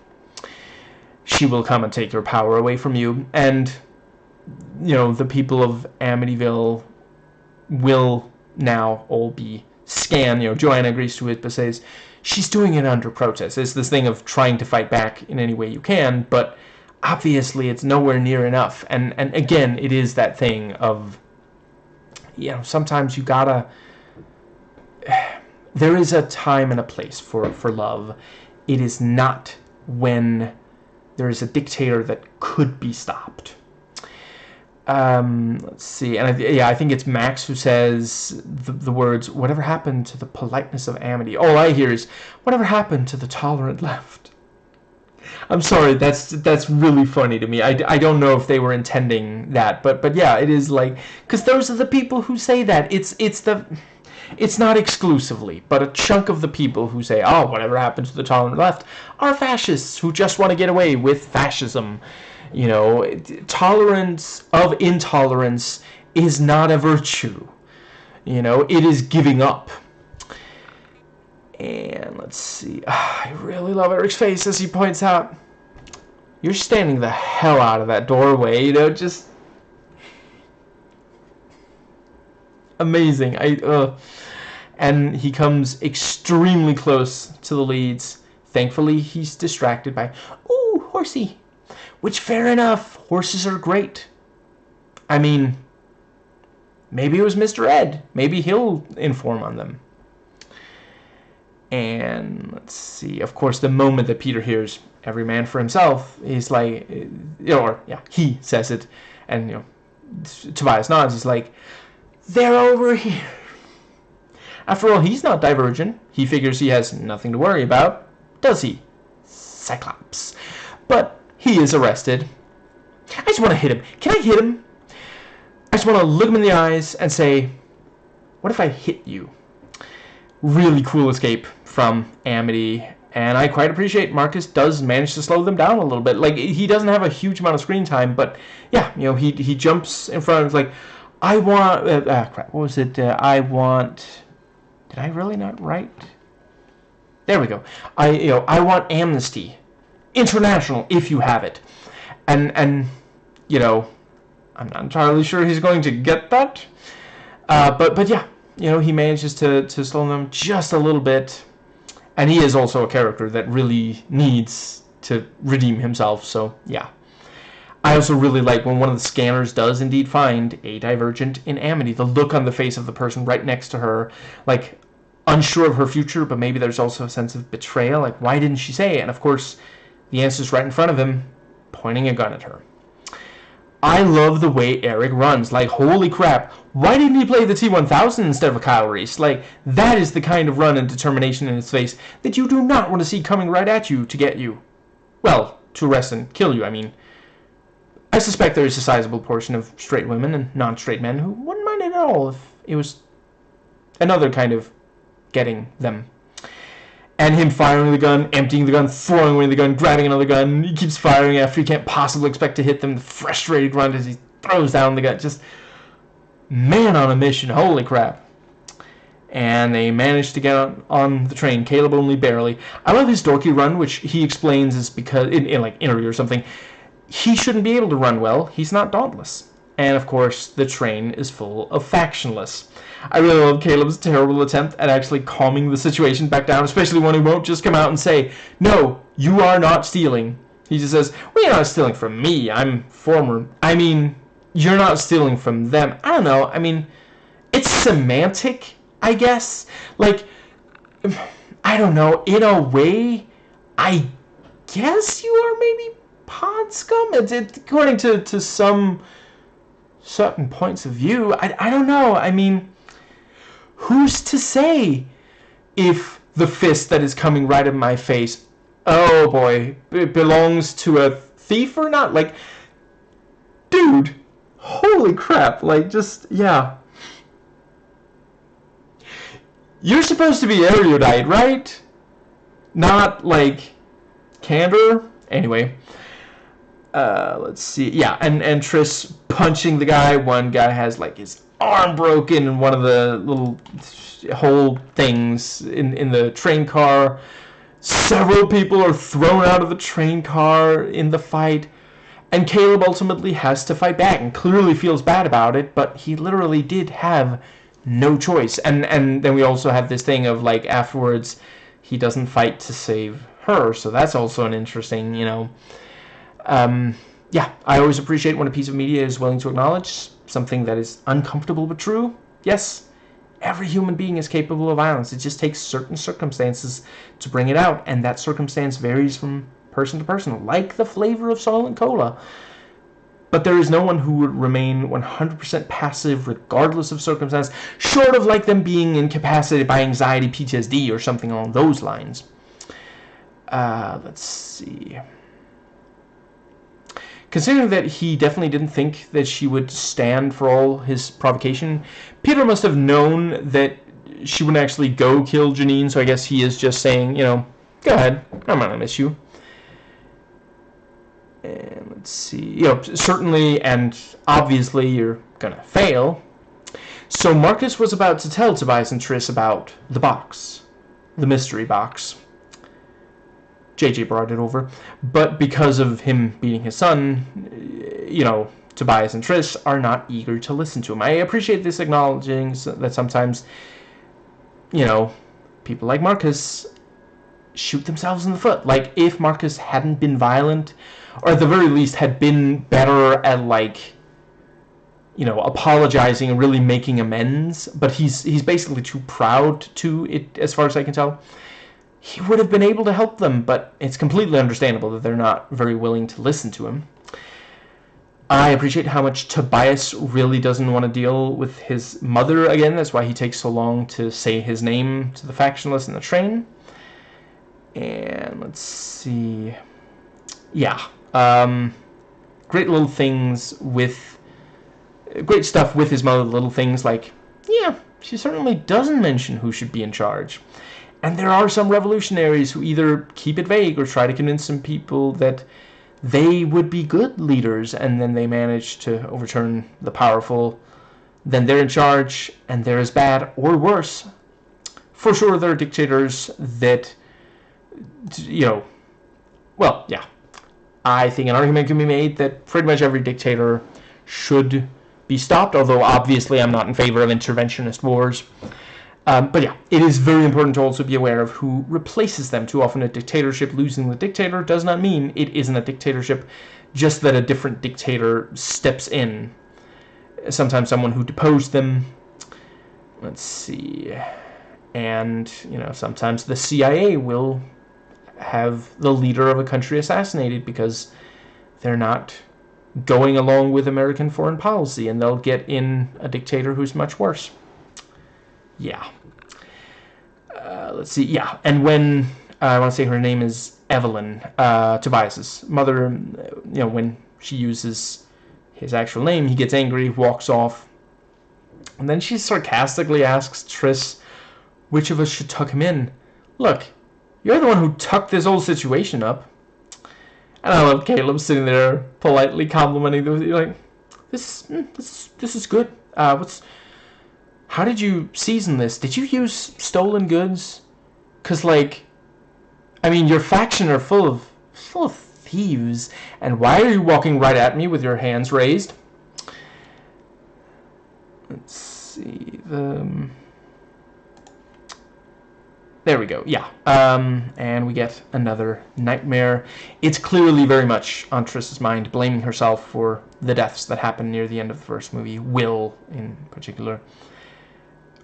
She will come and take your power away from you. And, you know, the people of Amityville will now all be scanned. You know, Joanna agrees to it, but says she's doing it under protest. It's this thing of trying to fight back in any way you can, but obviously it's nowhere near enough. And again, it is that thing of, you know, sometimes you gotta, there is a time and a place for love. It is not when there is a dictator that could be stopped. Let's see, and I think it's Max who says the words, whatever happened to the politeness of Amity? All I hear is, whatever happened to the tolerant left? I'm sorry, that's really funny to me. I don't know if they were intending that, but yeah, it is like, because those are the people who say that. It's not exclusively, but a chunk of the people who say, oh, whatever happened to the tolerant left are fascists who just want to get away with fascism. You know, tolerance of intolerance is not a virtue. You know, it is giving up. And let's see. I really love Eric's face as he points out, you're standing the hell out of that doorway, you know, just amazing. And he comes extremely close to the leads. Thankfully, he's distracted by, ooh, horsey. Which, fair enough, horses are great. I mean, maybe it was Mr. Ed. Maybe he'll inform on them. And let's see, of course, the moment that Peter hears every man for himself, he's like, or yeah, he says it, and you know, Tobias nods. He's like, they're over here. After all, he's not Divergent. He figures he has nothing to worry about, does he? Cyclops. But he is arrested. I just want to hit him. Can I hit him? I just want to look him in the eyes and say, what if I hit you? Really cool escape from Amity, and I quite appreciate Marcus does manage to slow them down a little bit. Like, he doesn't have a huge amount of screen time, but yeah, you know, he jumps in front of, like, I want, crap, what was it? I want, did I really not write? There we go. I want amnesty, international, if you have it, and you know, I'm not entirely sure he's going to get that, but yeah. You know, he manages to slow them just a little bit. And he is also a character that really needs to redeem himself, so yeah. I also really like when one of the scanners does indeed find a Divergent in Amity. The look on the face of the person right next to her, like, unsure of her future, but maybe there's also a sense of betrayal. Like, why didn't she say it? And of course, the answer's right in front of him, pointing a gun at her. I love the way Eric runs. Like, holy crap, why didn't he play the T-1000 instead of a Kyle Reese? Like, that is the kind of run and determination in his face that you do not want to see coming right at you to get you. Well, to arrest and kill you, I mean. I suspect there is a sizable portion of straight women and non-straight men who wouldn't mind it at all if it was another kind of getting them. And him firing the gun, emptying the gun, throwing away the gun, grabbing another gun. He keeps firing after he can't possibly expect to hit them. The frustrated grunt as he throws down the gun. Just, man on a mission. Holy crap. And they manage to get on the train. Caleb only barely. I love his dorky run, which he explains is because, in like interview or something, he shouldn't be able to run well. He's not dauntless. And of course, the train is full of factionalists. I really love Caleb's terrible attempt at actually calming the situation back down, especially when he won't just come out and say, no, you are not stealing. He just says, well, you're not stealing from me. I'm former. I mean, you're not stealing from them. I don't know. I mean, it's semantic, I guess. Like, I don't know. In a way, I guess you are maybe pod scum. It's according to some certain points of view. I don't know. I mean, who's to say if the fist that is coming right in my face, oh boy, it belongs to a thief or not? Like, dude, holy crap. Like, just, yeah. You're supposed to be erudite, right? Not, like, candor? Anyway. Let's see. Yeah, and Triss punching the guy. One guy has, like, his arm broken in one of the little hole things in the train car. Several people are thrown out of the train car in the fight. And Caleb ultimately has to fight back and clearly feels bad about it, but he literally did have no choice. And then we also have this thing of, like, afterwards, he doesn't fight to save her, so that's also an interesting, you know. Yeah, I always appreciate when a piece of media is willing to acknowledge something that is uncomfortable but true. Yes, every human being is capable of violence. It just takes certain circumstances to bring it out, and that circumstance varies from person to person, like the flavor of Solent Cola. But there is no one who would remain 100% passive regardless of circumstance, short of like them being incapacitated by anxiety, PTSD, or something along those lines. Let's see. considering that he definitely didn't think that she would stand for all his provocation, Peter must have known that she wouldn't actually go kill Janine, so I guess he is just saying, you know, go ahead, I'm not gonna miss you. And let's see, you know, certainly and obviously you're gonna fail. So Marcus was about to tell Tobias and Triss about the box, the mystery box. JJ brought it over, but because of him beating his son, you know, Tobias and Triss are not eager to listen to him. I appreciate this acknowledging that sometimes, you know, people like Marcus shoot themselves in the foot. Like, if Marcus hadn't been violent, or at the very least had been better at, like, you know, apologizing and really making amends, but he's basically too proud to, it, as far as I can tell, he would have been able to help them, but it's completely understandable that they're not very willing to listen to him. I appreciate how much Tobias really doesn't want to deal with his mother again. That's why he takes so long to say his name to the factionalists in the train. And let's see. Yeah. Great little things with... Great stuff with his mother. Little things like, yeah, she certainly doesn't mention who should be in charge. And there are some revolutionaries who either keep it vague or try to convince some people that they would be good leaders, and then they manage to overturn the powerful. Then they're in charge, and they're as bad or worse. For sure, there are dictators that, you know, well, yeah. I think an argument can be made that pretty much every dictator should be stopped, although obviously I'm not in favor of interventionist wars. But yeah, it is very important to also be aware of who replaces them. Too often a dictatorship losing the dictator does not mean it isn't a dictatorship, just that a different dictator steps in. Sometimes someone who deposed them. Let's see. And, you know, sometimes the CIA will have the leader of a country assassinated because they're not going along with American foreign policy, and they'll get in a dictator who's much worse. Yeah. Let's see. Yeah, and when I want to say her name is Evelyn, Tobias's mother, you know, when she uses his actual name, he gets angry, walks off, and then she sarcastically asks Triss which of us should tuck him in. Look, you're the one who tucked this whole situation up. And I love Caleb sitting there politely complimenting them. You're like, this is good. How did you season this? Did you use stolen goods? Because, like, I mean, your faction are full of thieves. And why are you walking right at me with your hands raised? Let's see. There we go. Yeah. And we get another nightmare. It's clearly very much on Triss's mind, blaming herself for the deaths that happened near the end of the first movie. Will, in particular.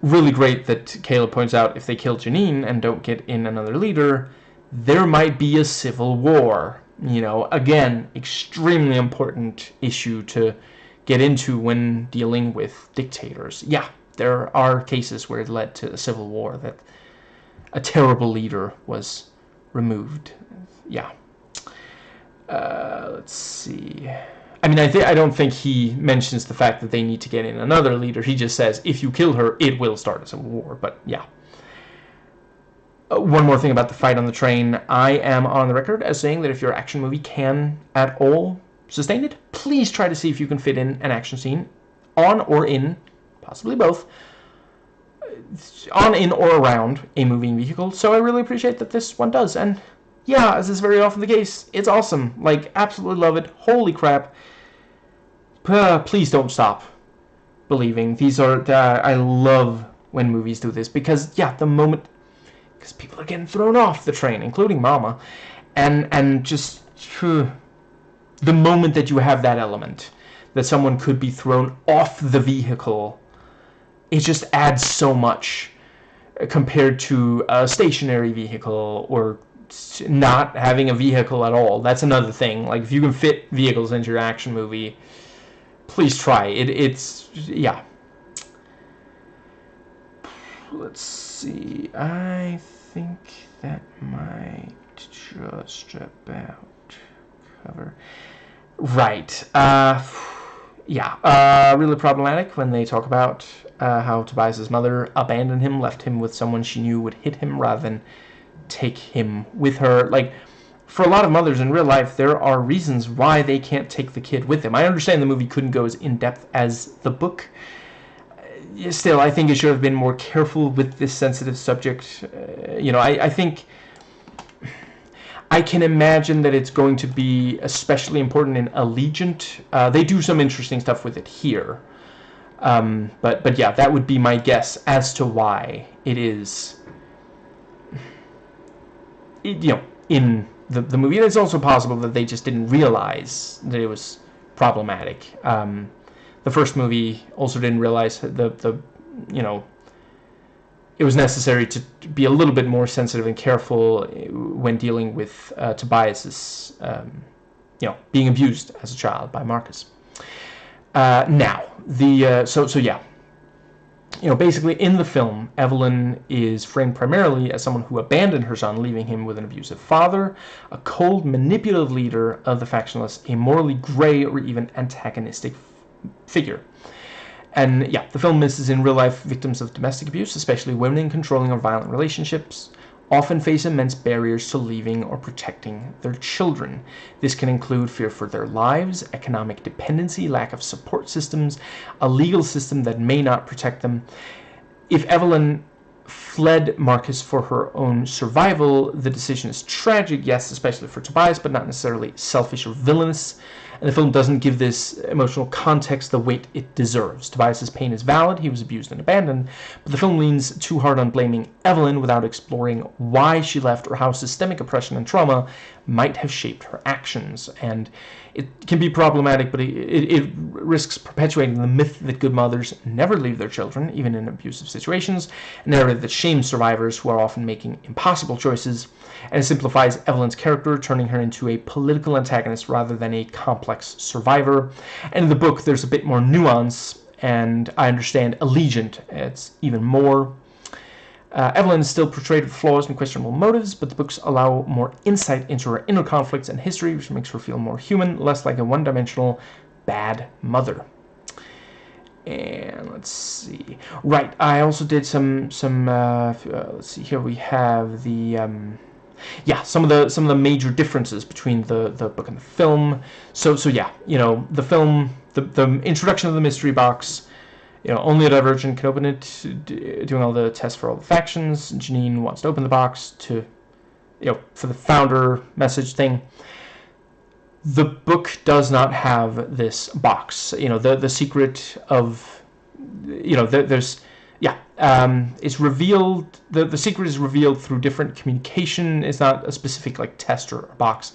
Really great that Caleb points out if they kill Janine and don't get in another leader, there might be a civil war. You know, again, extremely important issue to get into when dealing with dictators. Yeah, there are cases where it led to a civil war, that a terrible leader was removed. Yeah. Let's see. I mean, I don't think he mentions the fact that they need to get in another leader. He just says, if you kill her, it will start a civil war. But, yeah. One more thing about the fight on the train. I am on the record as saying that if your action movie can at all sustain it, please try to see if you can fit in an action scene on or in, possibly both, on, in, or around a moving vehicle. So I really appreciate that this one does. And, yeah, as is very often the case, it's awesome. Like, absolutely love it. Holy crap. Please don't stop believing. These are, I love when movies do this, because, yeah, the moment, because people are getting thrown off the train, including Mama, and just, the moment that you have that element, that someone could be thrown off the vehicle, it just adds so much compared to a stationary vehicle, or not having a vehicle at all. That's another thing. Like, if you can fit vehicles into your action movie, please try. It's, yeah. Let's see. I think that might just about cover. Right. Yeah. Really problematic when they talk about how Tobias's mother abandoned him, left him with someone she knew would hit him rather than take him with her. Like, for a lot of mothers in real life, there are reasons why they can't take the kid with them. I understand the movie couldn't go as in-depth as the book. Still, I think it should have been more careful with this sensitive subject. I think I can imagine that it's going to be especially important in Allegiant. They do some interesting stuff with it here. But yeah, that would be my guess as to why it is, in the movie. And it's also possible that they just didn't realize that it was problematic. The first movie also didn't realize it was necessary to be a little bit more sensitive and careful when dealing with Tobias's, being abused as a child by Marcus. Now, basically in the film, Evelyn is framed primarily as someone who abandoned her son, leaving him with an abusive father, a cold, manipulative leader of the factionalists, a morally gray or even antagonistic figure. And yeah, the film misses in real life victims of domestic abuse, especially women in controlling or violent relationships, often face immense barriers to leaving or protecting their children. This can include fear for their lives, economic dependency, lack of support systems, a legal system that may not protect them. If Evelyn fled Marcus for her own survival, the decision is tragic, yes, especially for Tobias, but not necessarily selfish or villainous. And the film doesn't give this emotional context the weight it deserves. Tobias's pain is valid, he was abused and abandoned, but the film leans too hard on blaming Evelyn without exploring why she left or how systemic oppression and trauma might have shaped her actions. And it can be problematic, but it risks perpetuating the myth that good mothers never leave their children, even in abusive situations, a narrative that shames survivors who are often making impossible choices, and it simplifies Evelyn's character, turning her into a political antagonist rather than a complex survivor. And in the book, there's a bit more nuance, and I understand Allegiant, it's even more. Evelyn is still portrayed with flaws and questionable motives, but the books allow more insight into her inner conflicts and history, which makes her feel more human, less like a one-dimensional bad mother. And let's see. Right, I also did some let's see, here we have the some of the major differences between the book and the film. So yeah, the film, the introduction of the mystery box, only a Divergent can open it, doing all the tests for all the factions. Janine wants to open the box to, for the founder message thing. The book does not have this box. The secret of, it's revealed, the secret is revealed through different communication. It's not a specific, test or box.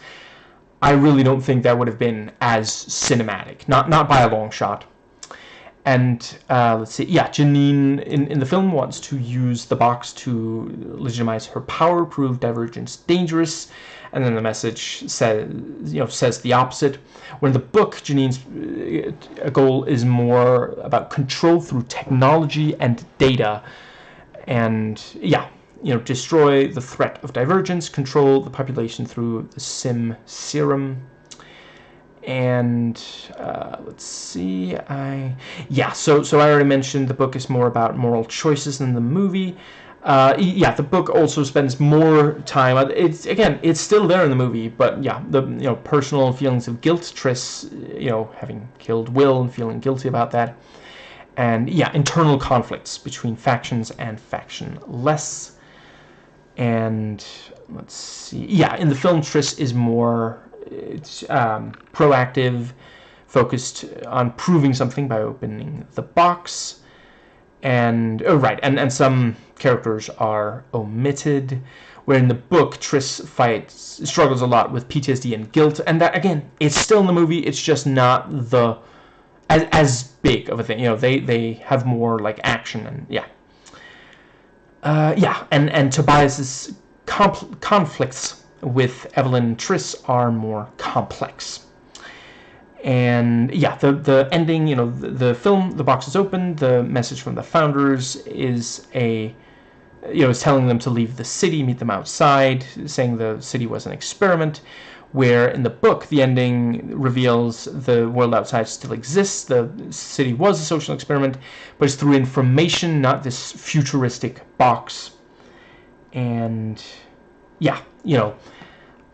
I really don't think that would have been as cinematic. Not by a long shot. And let's see, Janine in the film wants to use the box to legitimize her power, prove Divergent's dangerous, and then the message says the opposite. When in the book, Janine's goal is more about control through technology and data, and destroy the threat of divergence, control the population through the Sim Serum. And let's see, so I already mentioned the book is more about moral choices than the movie. The book also spends more time. It's still there in the movie, but the personal feelings of guilt, Triss, having killed Will and feeling guilty about that, and internal conflicts between factions and factionless. And let's see, in the film, Triss is more proactive, focused on proving something by opening the box, and some characters are omitted, where in the book Triss struggles a lot with PTSD and guilt, and that again, it's still in the movie, it's just not as big of a thing. They have more action and and Tobias's conflicts with Evelyn and Triss are more complex. And the ending, the film, the box is open, the message from the founders is is telling them to leave the city, meet them outside, saying the city was an experiment, where in the book the ending reveals the world outside still exists, the city was a social experiment, but it's through information, not this futuristic box. And yeah,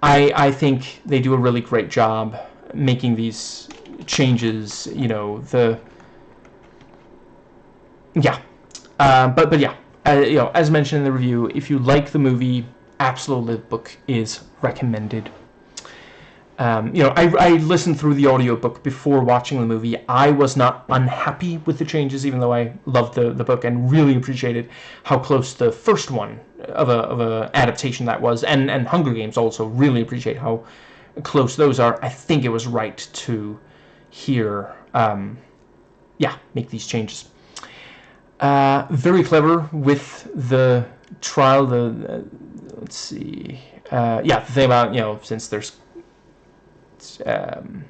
I think they do a really great job making these changes. But yeah, as mentioned in the review, if you like the movie, absolutely the book is recommended. I listened through the audiobook before watching the movie. I was not unhappy with the changes, even though I loved the book and really appreciated how close the first one of a adaptation that was, and Hunger Games also really appreciate how close those are. I think it was right to make these changes. Very clever with the trial. Let's see. The thing about, since there's at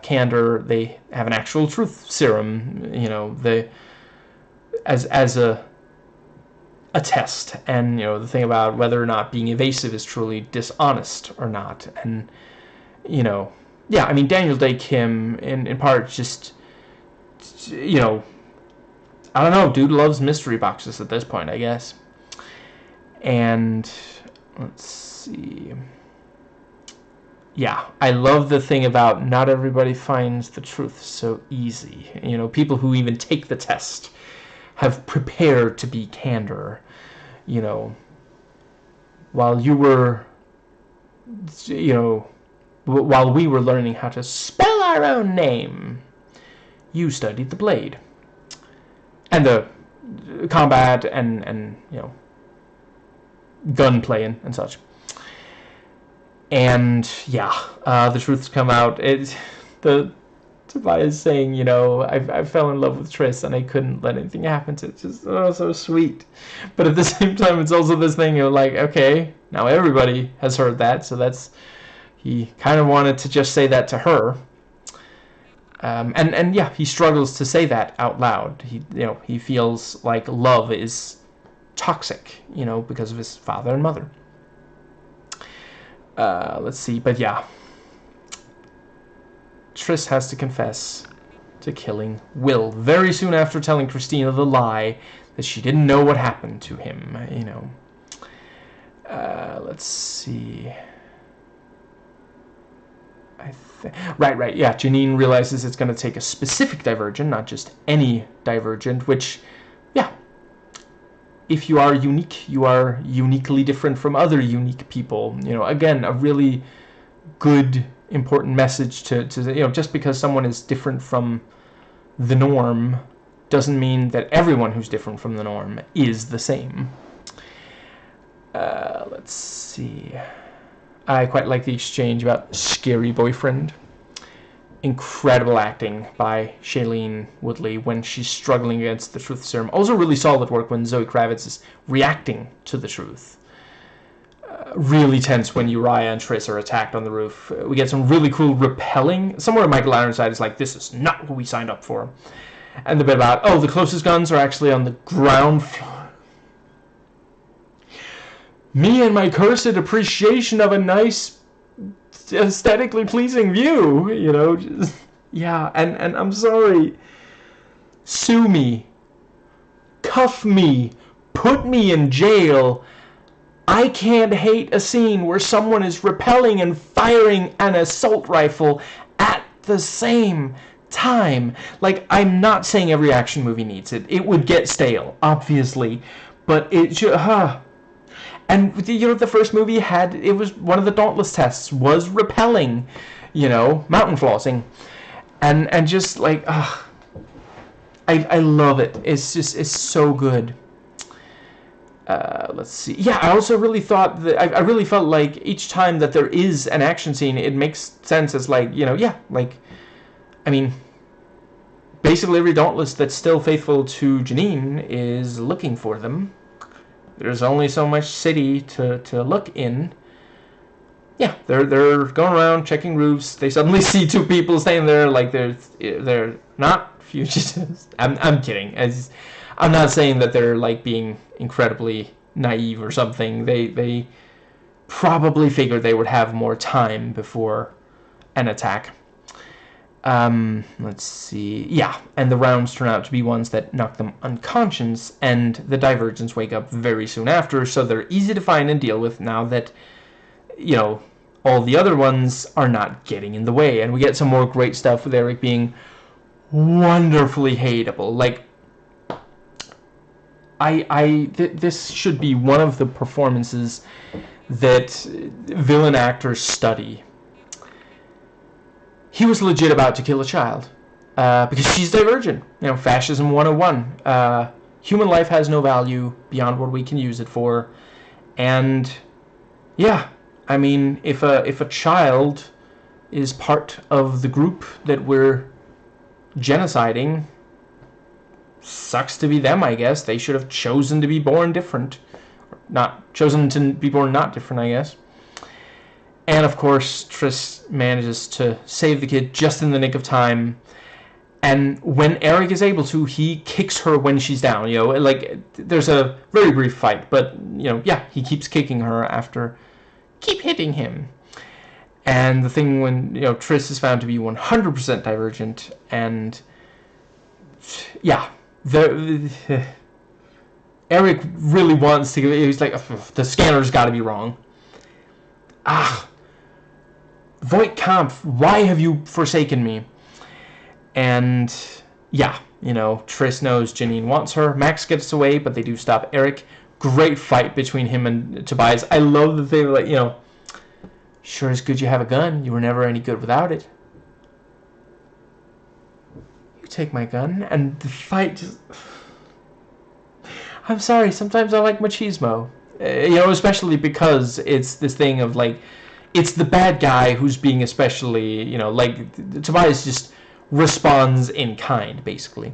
Candor they have an actual truth serum, as a test, and the thing about whether or not being evasive is truly dishonest or not. And Daniel Day Kim in part just I don't know, dude loves mystery boxes at this point, I guess. And let's see. Yeah, I love the thing about not everybody finds the truth so easy. People who even take the test have prepared to be Candor. While you were, while we were learning how to spell our own name, you studied the blade. And the combat and gunplay and such. And the truths come out. Tobias saying, I fell in love with Triss and I couldn't let anything happen to it. It's just so sweet. But at the same time, it's also this thing of like, okay, now everybody has heard that, so he kind of wanted to just say that to her. He struggles to say that out loud. He feels like love is toxic, because of his father and mother. Let's see, but yeah. Triss has to confess to killing Will very soon after telling Christina the lie that she didn't know what happened to him, Let's see. Right, yeah. Janine realizes it's going to take a specific Divergent, not just any Divergent, which, if you are unique, you are uniquely different from other unique people. Again, a really good, important message to just because someone is different from the norm doesn't mean that everyone who's different from the norm is the same. Let's see. I quite like the exchange about scary boyfriend. Incredible acting by Shailene Woodley when she's struggling against the truth serum. Also really solid work when Zoe Kravitz is reacting to the truth. Really tense when Uriah and Triss are attacked on the roof. We get some really cool repelling. Somewhere Michael Ironside is like, this is not what we signed up for. And the bit about, the closest guns are actually on the ground floor. Me and my cursed appreciation of a nice, aesthetically pleasing view, and I'm sorry. Sue me. Cuff me. Put me in jail. I can't hate a scene where someone is repelling and firing an assault rifle at the same time. Like, I'm not saying every action movie needs it. It would get stale, obviously. But it should, And the first movie it was one of the Dauntless tests was repelling, mountain flossing, and just like, I love it. It's so good. Let's see. Yeah, I also really thought that I really felt like each time that there is an action scene, it makes sense as like, basically every Dauntless that's still faithful to Janine is looking for them. There's only so much city to look in. Yeah, they're going around checking roofs. They suddenly see two people standing there like they're not fugitives. I'm kidding. I'm not saying that they're like being incredibly naive or something. They probably figured they would have more time before an attack. Let's see. Yeah, and the rounds turn out to be ones that knock them unconscious, and the Divergents wake up very soon after, so they're easy to find and deal with now that, you know, all the other ones are not getting in the way. And we get some more great stuff with Eric being wonderfully hateable. Like, this should be one of the performances that villain actors study. He was legit about to kill a child because she's Divergent. You know, fascism 101. Human life has no value beyond what we can use it for. And yeah, I mean, if a child is part of the group that we're genociding, sucks to be them, I guess. They should have chosen to be born different. Not chosen to be born not different, I guess. And of course, Triss manages to save the kid just in the nick of time. And when Eric is able to, he kicks her when she's down. You know, like, there's a very brief fight, but, you know, yeah, he keeps kicking her after keep hitting him. And the thing when, you know, Triss is found to be 100% Divergent, and yeah, Eric really wants to. He's like, the scanner's got to be wrong. Voight Kampf, why have you forsaken me? And yeah, you know, Triss knows Janine wants her. Max gets away, but they do stop Eric. Great fight between him and Tobias. I love that they were like, you know, sure is good you have a gun. You were never any good without it. You take my gun. And the fight just... I'm sorry, sometimes I like machismo. You know, especially because it's this thing of, like, it's the bad guy who's being especially, you know, like, Tobias just responds in kind, basically.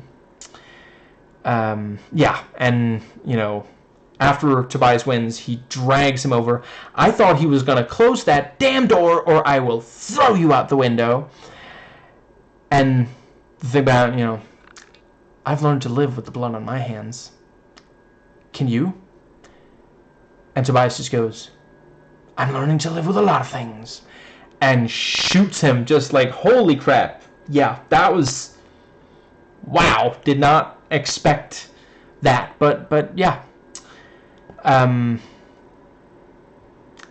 Yeah, and, you know, after Tobias wins, he drags him over. I thought he was going to close that damn door or I will throw you out the window. And the thing about, you know, I've learned to live with the blood on my hands. Can you? And Tobias just goes, I'm learning to live with a lot of things. And shoots him just like, holy crap. Yeah, that was... Wow, did not expect that. But yeah. You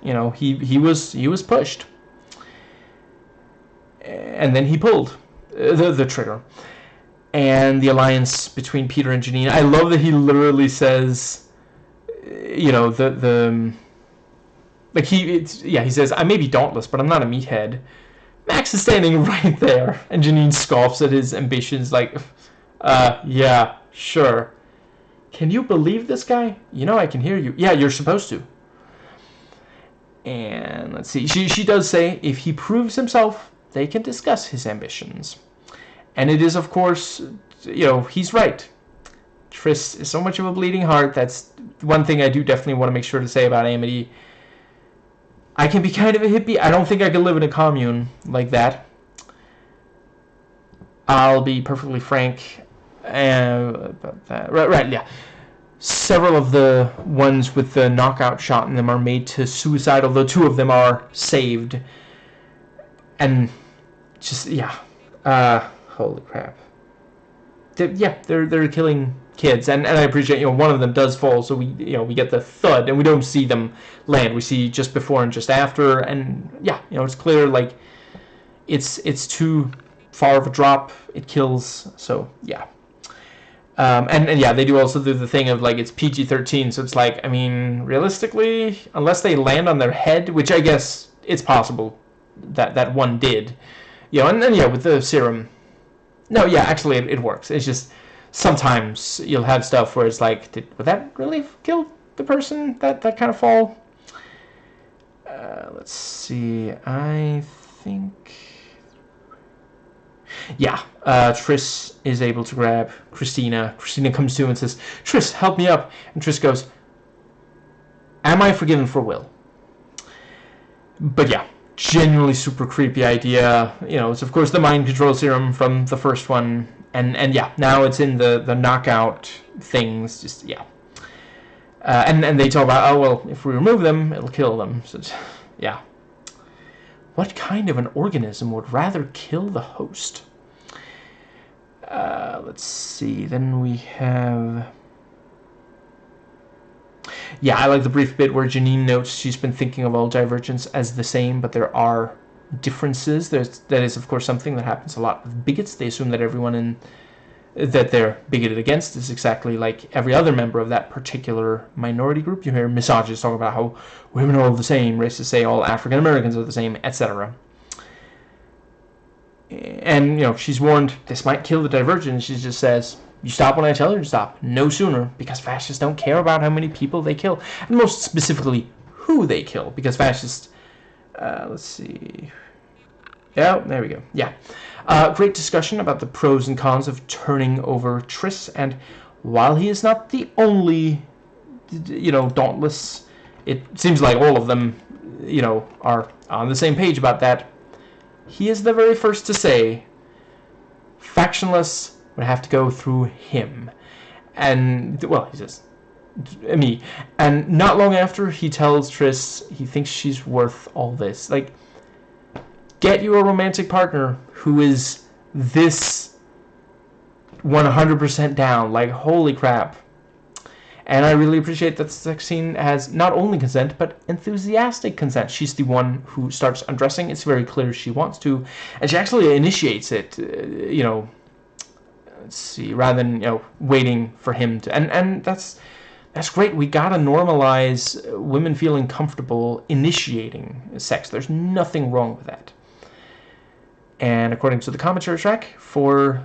know, he was pushed. And then he pulled the trigger. And the alliance between Peter and Janine, I love that he literally says, you know, like he says, I may be dauntless, but I'm not a meathead. Max is standing right there, and Janine scoffs at his ambitions like, yeah, sure. Can you believe this guy? You know I can hear you. Yeah, you're supposed to. And let's see, she does say, if he proves himself, they can discuss his ambitions. And it is, of course, you know, he's right. Triss is so much of a bleeding heart. That's one thing I do definitely want to make sure to say about Amity. I can be kind of a hippie. I don't think I can live in a commune like that. I'll be perfectly frank about that. Right, yeah. Several of the ones with the knockout shot in them are made to suicide, although 2 of them are saved. And just, yeah. Holy crap. They're killing kids, and I appreciate, you know, one of them does fall, so we get the thud, and we don't see them land. We see just before and just after, and yeah, you know, it's clear, like, it's too far of a drop. It kills, so yeah. And yeah, they do also do the thing of, like, it's PG-13, so it's like, I mean, realistically, unless they land on their head, which I guess it's possible that one did, you know, and then yeah, with the serum. No, yeah, actually, it works. It's just sometimes you'll have stuff where it's like, would that really kill the person, that kind of fall? Let's see. I think... Yeah, Triss is able to grab Christina. Christina comes to and says, Triss, help me up. And Triss goes, am I forgiven for Will? But yeah, genuinely super creepy idea. You know, it's of course the mind control serum from the first one. And yeah, now it's in the knockout things. Just, yeah. And they talk about, oh, well, if we remove them, it'll kill them. So, yeah. What kind of an organism would rather kill the host? Let's see. Then we have... Yeah, I like the brief bit where Janine notes she's been thinking of all divergents as the same, but there are differences. That is, of course, something that happens a lot with bigots. They assume that everyone that they're bigoted against is exactly like every other member of that particular minority group. You hear misogynists talk about how women are all the same, racists say all African Americans are the same, etc. And, you know, she's warned this might kill the Divergent, and she just says, you stop when I tell you to stop. No sooner, because fascists don't care about how many people they kill, and most specifically, who they kill, because fascists... let's see... Yeah, there we go. Yeah. Great discussion about the pros and cons of turning over Triss, and while he is not the only, you know, Dauntless, it seems like all of them, you know, are on the same page about that. He is the very first to say, factionless would have to go through him. And, well, he says, me. And not long after, he tells Triss he thinks she's worth all this. Like, get you a romantic partner who is this 100% down. Like, holy crap. And I really appreciate that the sex scene has not only consent, but enthusiastic consent. She's the one who starts undressing. It's very clear she wants to. And she actually initiates it, you know, let's see, rather than, you know, waiting for him to. And that's great. We gotta normalize women feeling comfortable initiating sex. There's nothing wrong with that. And according to the commentary track, for,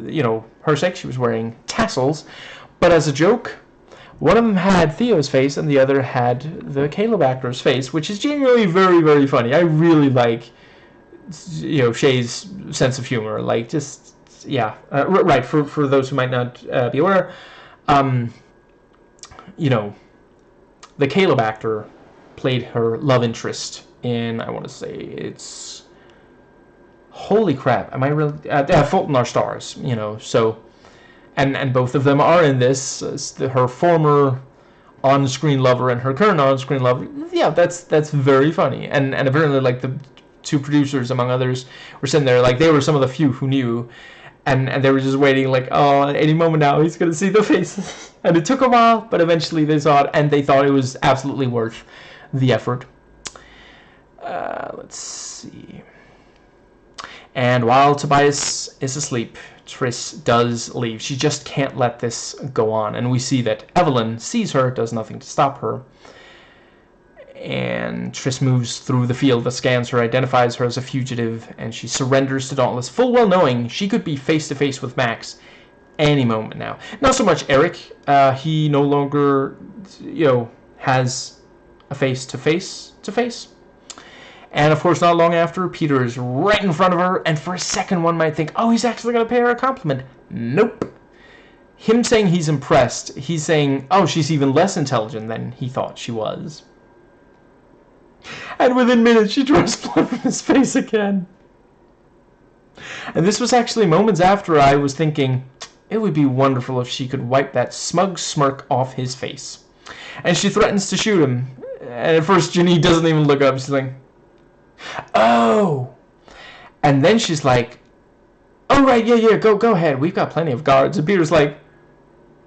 you know, her sake, she was wearing tassels. But as a joke, one of them had Theo's face and the other had the Caleb actor's face, which is genuinely very, very funny. I really like, you know, Shay's sense of humor. Like, just, yeah. Right, for those who might not be aware, you know, the Caleb actor played her love interest in, I want to say, it's... Holy crap, am I really... Fault in Our Stars, you know, so... And both of them are in this. Her former on-screen lover and her current on-screen lover. Yeah, that's very funny. And apparently, like, the two producers, among others, were sitting there, like, they were some of the few who knew. And they were just waiting, like, oh, any moment now he's going to see the faces. And it took a while, but eventually they saw it, and they thought it was absolutely worth the effort. Let's see. And while Tobias is asleep, Triss does leave. She just can't let this go on. And we see that Evelyn sees her, does nothing to stop her. And Triss moves through the field that scans her, identifies her as a fugitive, and she surrenders to Dauntless, full well knowing she could be face-to-face with Max any moment now. Not so much Eric. He no longer, you know, has a face-to-face. And, of course, not long after, Peter is right in front of her, and for a second one might think, oh, he's actually going to pay her a compliment. Nope. Him saying he's impressed, he's saying, oh, she's even less intelligent than he thought she was. And within minutes, she draws blood from his face again. And this was actually moments after I was thinking, it would be wonderful if she could wipe that smug smirk off his face. And she threatens to shoot him. And at first, Janine doesn't even look up. She's like, oh, and then she's like, oh right, yeah, go ahead, we've got plenty of guards. And Peter's like,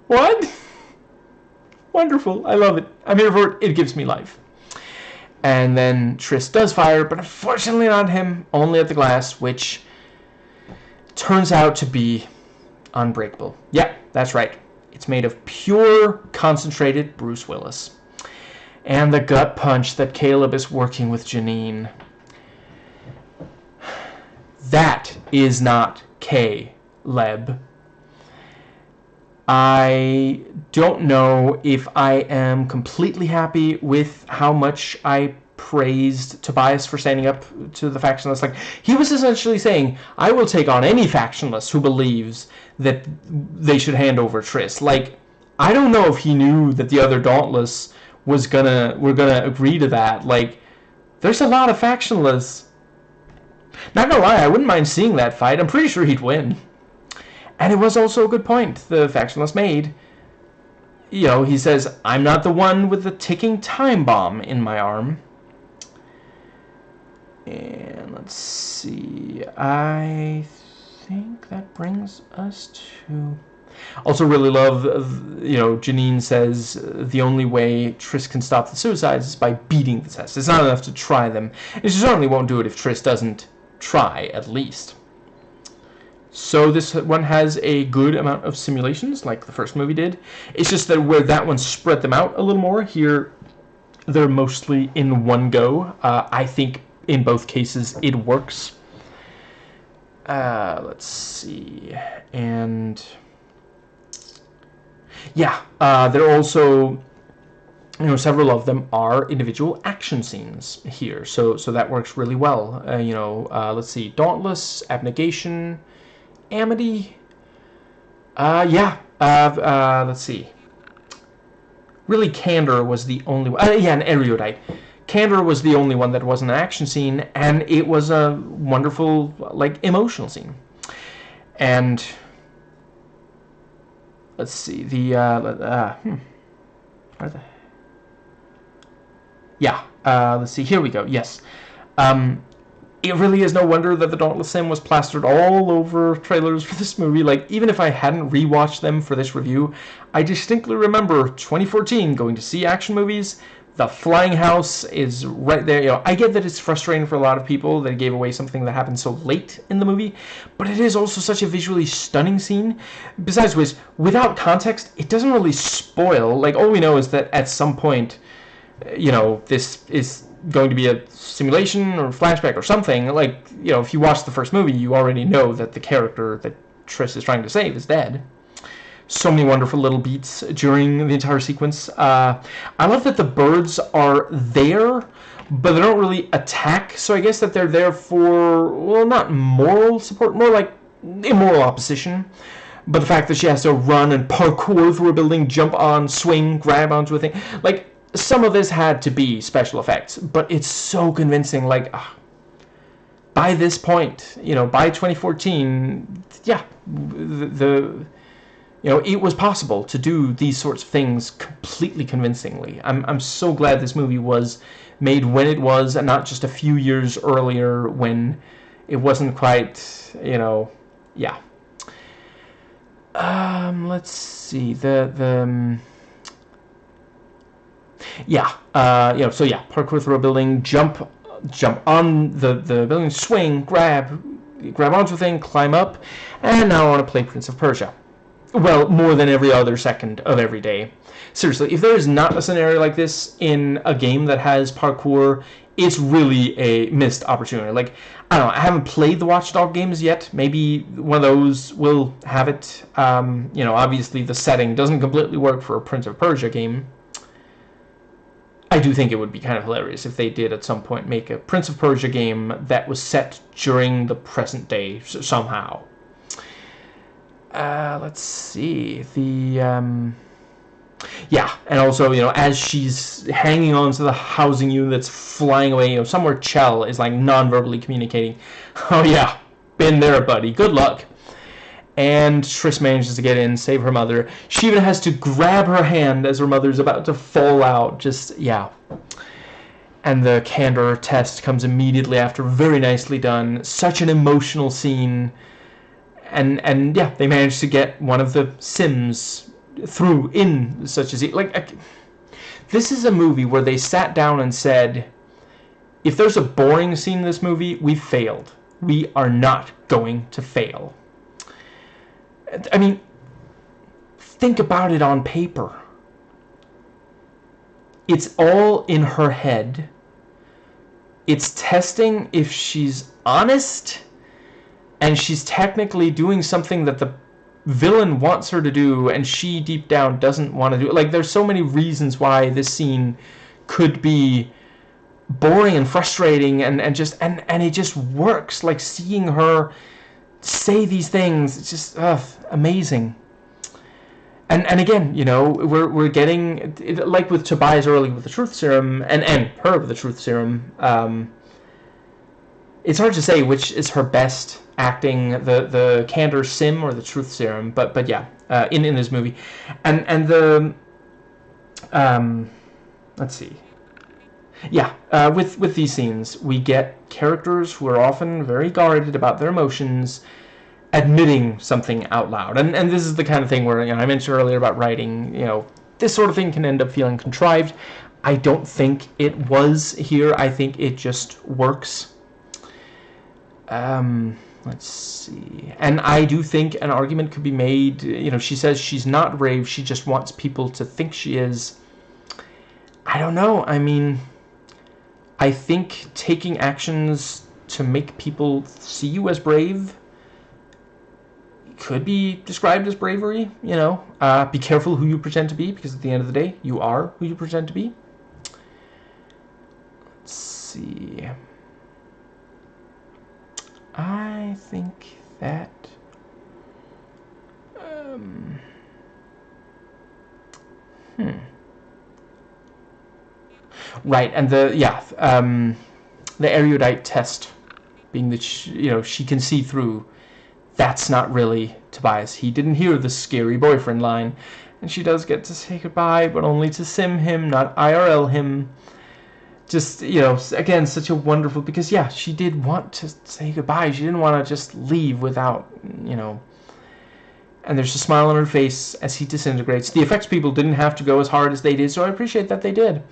what? Wonderful, I love it, I'm here for it, it gives me life. And then Triss does fire, but unfortunately not him, only at the glass, which turns out to be unbreakable. Yeah, that's right, it's made of pure concentrated Bruce Willis. And the gut punch that Caleb is working with Janine. That is not Caleb. I don't know if I am completely happy with how much I praised Tobias for standing up to the factionless. Like, he was essentially saying, I will take on any factionless who believes that they should hand over Triss. Like, I don't know if he knew that the other Dauntless were gonna agree to that. Like, there's a lot of factionless. Not gonna lie, I wouldn't mind seeing that fight. I'm pretty sure he'd win. And it was also a good point the factionless made. he says, "I'm not the one with the ticking time bomb in my arm." And let's see, I think that brings us to... Also really love, Janine says the only way Triss can stop the suicides is by beating the test. It's not enough to try them. And she certainly won't do it if Triss doesn't try, at least. So this one has a good amount of simulations, like the first movie did. It's just that where that one spread them out a little more, here they're mostly in one go. I think in both cases it works. Let's see. And... yeah, there are also, several of them are individual action scenes here, so that works really well. Let's see, Dauntless, Abnegation, Amity. Let's see. Really, Candor was the only one. And Erudite. Candor was the only one that wasn't an action scene, and it was a wonderful, emotional scene. And... let's see, let's see, here we go, yes. It really is no wonder that the Dauntless Sim was plastered all over trailers for this movie. Even if I hadn't rewatched them for this review, I distinctly remember 2014 going to see action movies. The flying house is right there. I get that it's frustrating for a lot of people that it gave away something that happened so late in the movie, but it is also such a visually stunning scene. Besides which, without context, it doesn't really spoil. All we know is that at some point, this is going to be a simulation or flashback or something. If you watch the first movie, you already know that the character that Triss is trying to save is dead. So many wonderful little beats during the entire sequence. I love that the birds are there, but they don't really attack. So I guess that they're there for, well, not moral support, more like immoral opposition. But the fact that she has to run and parkour through a building, jump on, swing, grab onto a thing. Some of this had to be special effects, but it's so convincing. By this point, by 2014, yeah, it was possible to do these sorts of things completely convincingly. I'm so glad this movie was made when it was, and not just a few years earlier when it wasn't quite, yeah. Let's see, parkour through a building, jump on the building, swing, grab onto a thing, climb up, and now I want to play Prince of Persia. Well, more than every other second of every day. Seriously, if there is not a scenario like this in a game that has parkour, it's really a missed opportunity. I don't know, I haven't played the Watch Dogs games yet. Maybe one of those will have it. Obviously the setting doesn't completely work for a Prince of Persia game. I do think it would be kind of hilarious if they did at some point make a Prince of Persia game that was set during the present day somehow. Let's see, yeah, and also, as she's hanging on to the housing unit that's flying away, somewhere Chell is, non-verbally communicating, "Oh yeah, been there, buddy, good luck." And Triss manages to get in, save her mother. She even has to grab her hand as her mother's about to fall out, yeah. And the Candor test comes immediately after, very nicely done, such an emotional scene. And yeah, they managed to get one of the Sims through in such as this is a movie where they sat down and said, if there's a boring scene in this movie, we've failed. We are not going to fail. I mean, think about it on paper. It's all in her head. It's testing if she's honest, and she's technically doing something that the villain wants her to do, and she deep down doesn't want to do it. There's so many reasons why this scene could be boring and frustrating, and it just works. Seeing her say these things, it's just amazing. And again, we're getting, like with Tobias early with the truth serum, and her with the truth serum. It's hard to say which is her best acting, the Candor Sim or the truth serum, but yeah, in this movie, and the Let's see. Yeah, with these scenes, we get characters who are often very guarded about their emotions admitting something out loud. And this is the kind of thing where, I mentioned earlier about writing, this sort of thing can end up feeling contrived. I don't think it was here. I think it just works. Let's see. And I do think an argument could be made, she says she's not brave, she just wants people to think she is. I don't know. I mean, I think taking actions to make people see you as brave could be described as bravery, Be careful who you pretend to be, because at the end of the day, you are who you pretend to be. Let's see. I think that... Right, and the erudite test being that she can see through. That's not really Tobias. He didn't hear the scary boyfriend line, and she does get to say goodbye, but only to sim him, not IRL him. Just, again, such a wonderful, because she did want to say goodbye. She didn't want to just leave without, And there's a smile on her face as he disintegrates. The effects people didn't have to go as hard as they did, so I appreciate that they did.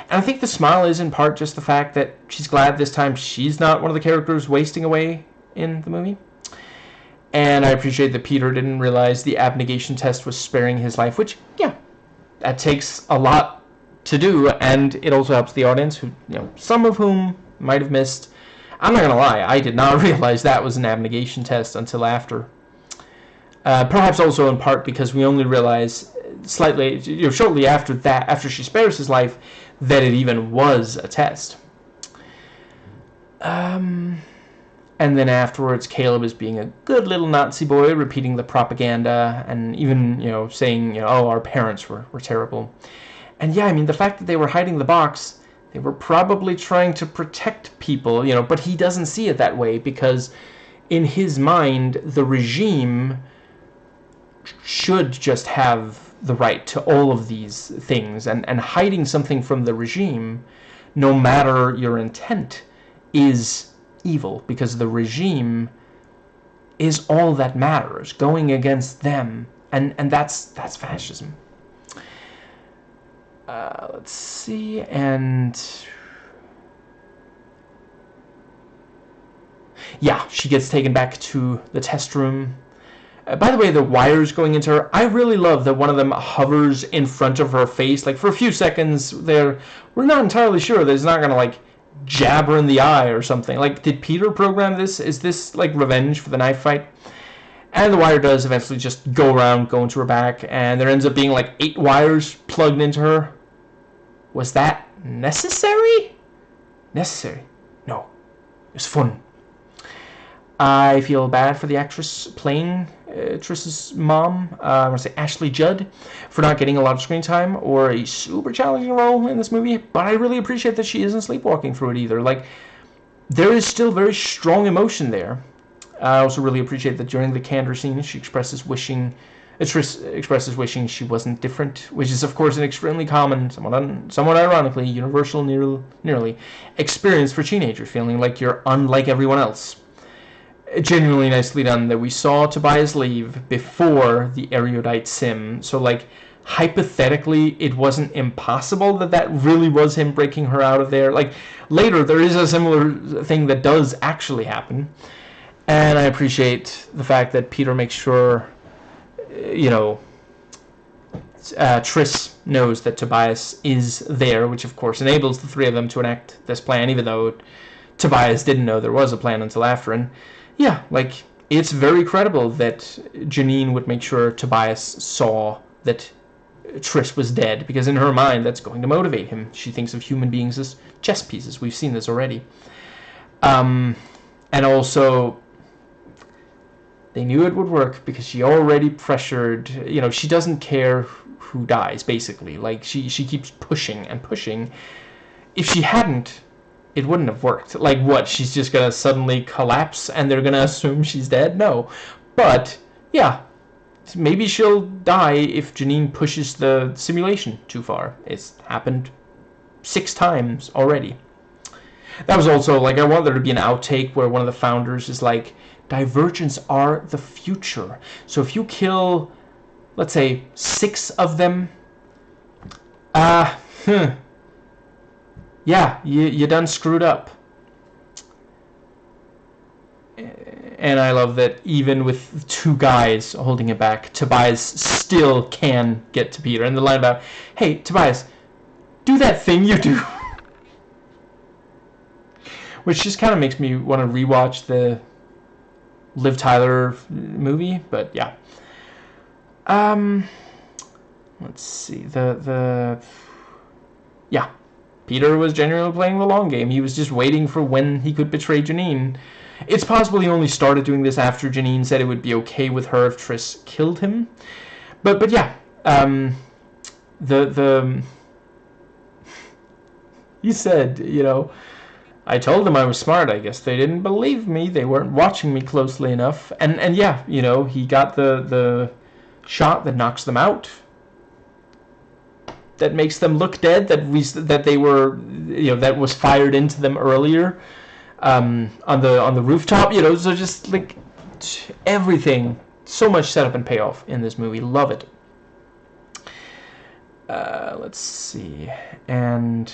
And I think the smile is in part just the fact that she's glad this time she's not one of the characters wasting away in the movie. And I appreciate that Peter didn't realize the abnegation test was sparing his life, which, that takes a lot to do, and it also helps the audience, who, some of whom might have missed. I'm not going to lie, I did not realize that was an abnegation test until after. Perhaps also in part because we only realize slightly, shortly after that, after she spares his life, that it even was a test. And then afterwards, Caleb is being a good little Nazi boy, repeating the propaganda, and even, saying, oh, our parents were terrible. And the fact that they were hiding the box, they were probably trying to protect people, but he doesn't see it that way, because in his mind, the regime should just have the right to all of these things, and hiding something from the regime, no matter your intent, is evil, because the regime is all that matters. Going against them, and that's fascism. Let's see, and she gets taken back to the test room. By the way, the wires going into her, I really love that one of them hovers in front of her face. Like, for a few seconds there, we're not entirely sure that it's not going to, jab her in the eye or something. Like, did Peter program this? Is this, revenge for the knife fight? And the wire does eventually just go into her back, and there ends up being, 8 wires plugged into her. Was that necessary? Necessary? No. It was fun. I feel bad for the actress playing Triss's mom, I want to say Ashley Judd, for not getting a lot of screen time or a super challenging role in this movie, but I really appreciate that she isn't sleepwalking through it either. There is still very strong emotion there. I also really appreciate that during the candor scene, she expresses wishing she wasn't different, which is, of course, an extremely common, somewhat ironically, universal, nearly, experience for teenagers, feeling like you're unlike everyone else. Genuinely nicely done that we saw Tobias leave before the erudite sim, so hypothetically it wasn't impossible that really was him breaking her out of there. Later there is a similar thing that does actually happen, and I appreciate the fact that Peter makes sure Triss knows that Tobias is there, which of course enables the three of them to enact this plan, even though Tobias didn't know there was a plan until after. And it's very credible that Janine would make sure Tobias saw that Triss was dead, because in her mind that's going to motivate him. She thinks of human beings as chess pieces. We've seen this already. And also, they knew it would work because she already pressured, she doesn't care who dies, basically. She keeps pushing and pushing. If she hadn't, it wouldn't have worked. What? She's just gonna suddenly collapse and they're gonna assume she's dead? No. But, maybe she'll die if Janine pushes the simulation too far. It's happened 6 times already. That was also, like, I want there to be an outtake where one of the founders is like, Divergents are the future. So if you kill, let's say, 6 of them, yeah, you done screwed up. And I love that even with 2 guys holding it back, Tobias still can get to Peter. And the line about, hey, Tobias, do that thing you do. Which just kind of makes me want to rewatch the Liv Tyler movie, but yeah. Let's see. Yeah. Peter was genuinely playing the long game. He was just waiting for when he could betray Janine. It's possible he only started doing this after Janine said it would be okay with her if Triss killed him. But yeah. He said, you know, I told them I was smart. I guess they didn't believe me. They weren't watching me closely enough. And yeah, you know, he got the shot that knocks them out. That makes them look dead. That they were, you know, that was fired into them earlier, on the rooftop. You know, so just like everything, so much setup and payoff in this movie. Love it. Let's see, and.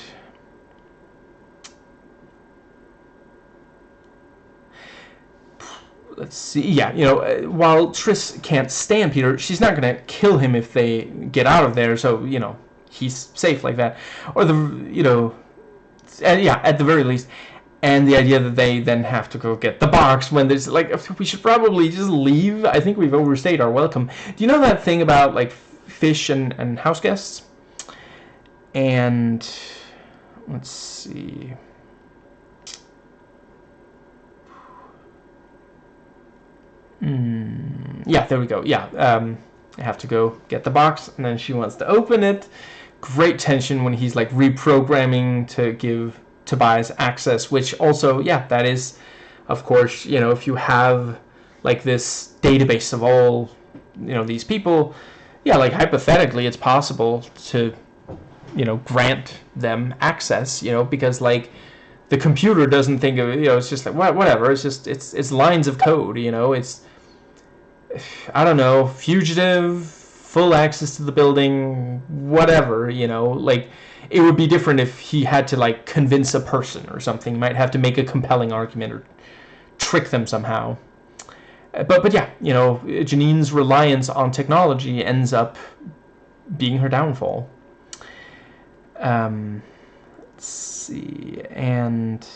Let's see. Yeah, you know, while Triss can't stand Peter, she's not going to kill him if they get out of there. So, you know, he's safe like that. Or you know, yeah, at the very least. And the idea that they then have to go get the box when there's, like, we should probably just leave. I think we've overstayed our welcome. Do you know that thing about, like, fish and house guests? And let's see. Yeah, there we go. Yeah, I have to go get the box, and then she wants to open it. Great tension when he's like reprogramming to give Tobias access, which also, yeah, that is, of course, you know, if you have like this database of all, you know, these people, yeah, like hypothetically it's possible to, you know, grant them access, you know, because like the computer doesn't think of it, you know, it's just like whatever, it's just it's lines of code, you know, it's, I don't know, fugitive, full access to the building, whatever, you know, like, it would be different if he had to, like, convince a person or something. He might have to make a compelling argument or trick them somehow. But yeah, you know, Janine's reliance on technology ends up being her downfall. Let's see, and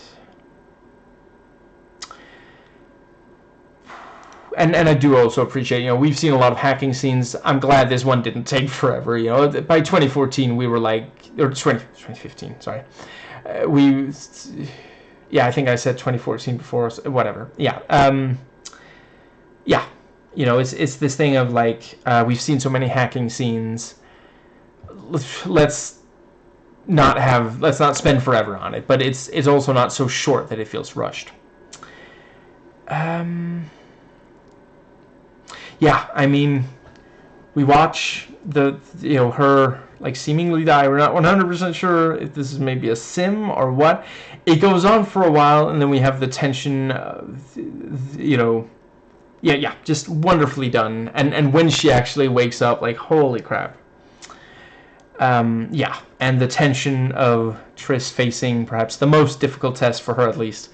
I do also appreciate, you know, we've seen a lot of hacking scenes. I'm glad this one didn't take forever, you know. By 2014, we were like, or 2015, sorry. Yeah, I think I said 2014 before, whatever. Yeah, yeah, you know, it's this thing of like, we've seen so many hacking scenes. Let's not spend forever on it, but it's also not so short that it feels rushed. Yeah, I mean, we watch you know, her like seemingly die. We're not 100% sure if this is maybe a sim or what. It goes on for a while, and then we have the tension, you know, yeah, just wonderfully done. And when she actually wakes up, like, holy crap. Yeah, and the tension of Triss facing perhaps the most difficult test for her, at least,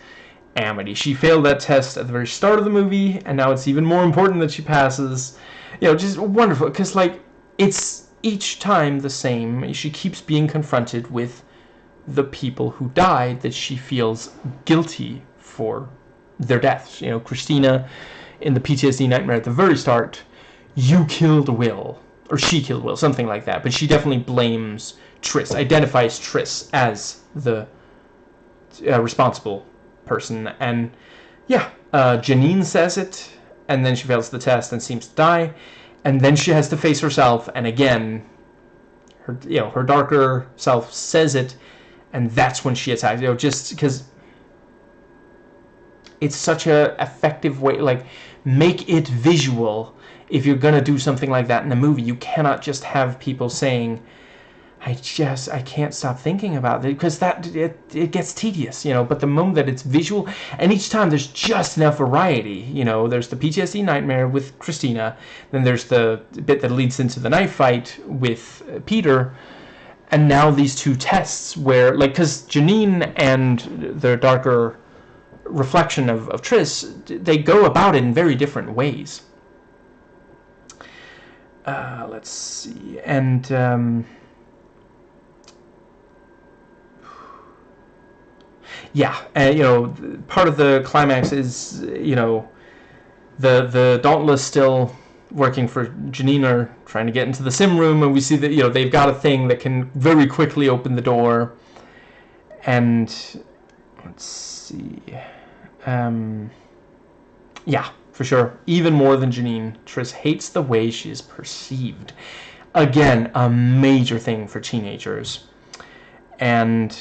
Amity. She failed that test at the very start of the movie, and now it's even more important that she passes. You know, just wonderful, because, like, it's each time the same. She keeps being confronted with the people who died that she feels guilty for their deaths. You know, Christina, in the PTSD nightmare at the very start, you killed Will, or she killed Will, something like that, but she definitely blames Triss, identifies Triss as the responsible person. And yeah, Janine says it, and then she fails the test and seems to die, and then she has to face herself, and again, her darker self says it, and that's when she attacks. You know, just because it's such a effective way, like, make it visual. if you're gonna do something like that in a movie, you cannot just have people saying, I can't stop thinking about it, because it gets tedious, you know. But the moment that it's visual, and each time there's just enough variety, you know. There's the PTSD nightmare with Christina, then there's the bit that leads into the knife fight with Peter, and now these two tests where, like, because Janine and the darker reflection of Triss, they go about it in very different ways. Let's see, and yeah, you know, part of the climax is, you know, the Dauntless still working for Janine are trying to get into the sim room, and we see that, you know, they've got a thing that can very quickly open the door. And let's see, yeah, for sure, even more than Janine, Triss hates the way she is perceived. Again, a major thing for teenagers. And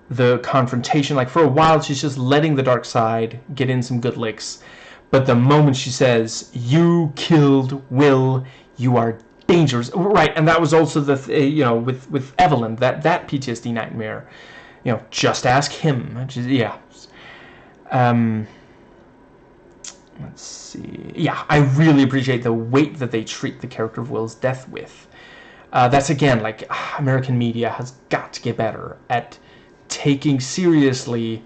the confrontation, like, for a while she's just letting the dark side get in some good licks, but the moment she says, "You killed Will, you are dangerous," right? And that was also the you know, with Evelyn, that PTSD nightmare, you know, just ask him. Just, yeah. Let's see, yeah, I really appreciate the weight that they treat the character of Will's death with. That's, again, like, American media has got to get better at taking seriously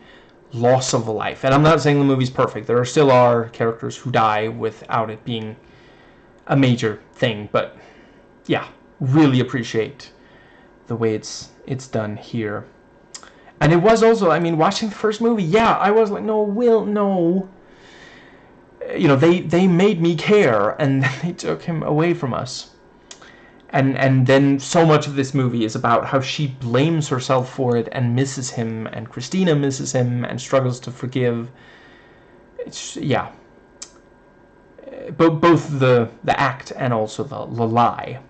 loss of a life. And I'm not saying the movie's perfect. There still are characters who die without it being a major thing. But yeah, really appreciate the way it's done here. And it was also, I mean, watching the first movie, yeah, I was like, no, Will, no. You know, they made me care, and they took him away from us. And then so much of this movie is about how she blames herself for it and misses him, and Christina misses him and struggles to forgive. It's, yeah, both the act and also the lie.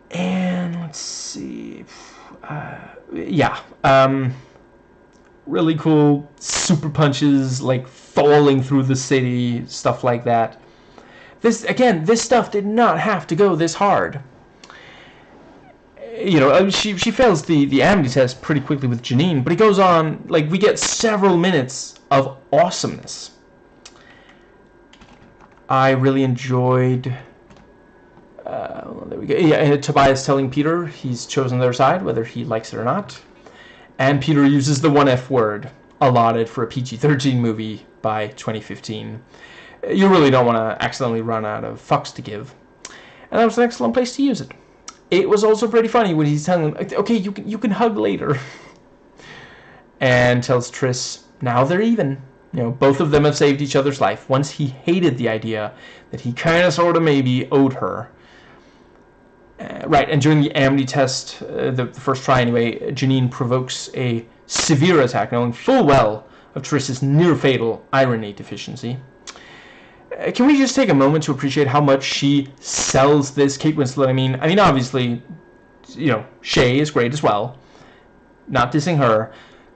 And let's see, yeah, really cool super punches, like falling through the city, stuff like that. This, again, this stuff did not have to go this hard. You know, she fails the amity test pretty quickly with Janine, but it goes on, like, we get several minutes of awesomeness. I really enjoyed, there we go, yeah, Tobias telling Peter he's chosen their side, whether he likes it or not. And Peter uses the one F word allotted for a PG-13 movie by 2015. You really don't want to accidentally run out of fucks to give. And that was an excellent place to use it. It was also pretty funny when he's telling them, okay, you can hug later. And tells Triss, now they're even. You know, both of them have saved each other's life. Once he hated the idea that he kind of, sort of, maybe owed her. Right, and during the amity test, the first try anyway, Janine provokes a severe attack, knowing full well of Triss's near-fatal irony deficiency. Can we just take a moment to appreciate how much she sells this Kate Winslet? I mean, obviously, you know, Shay is great as well. Not dissing her.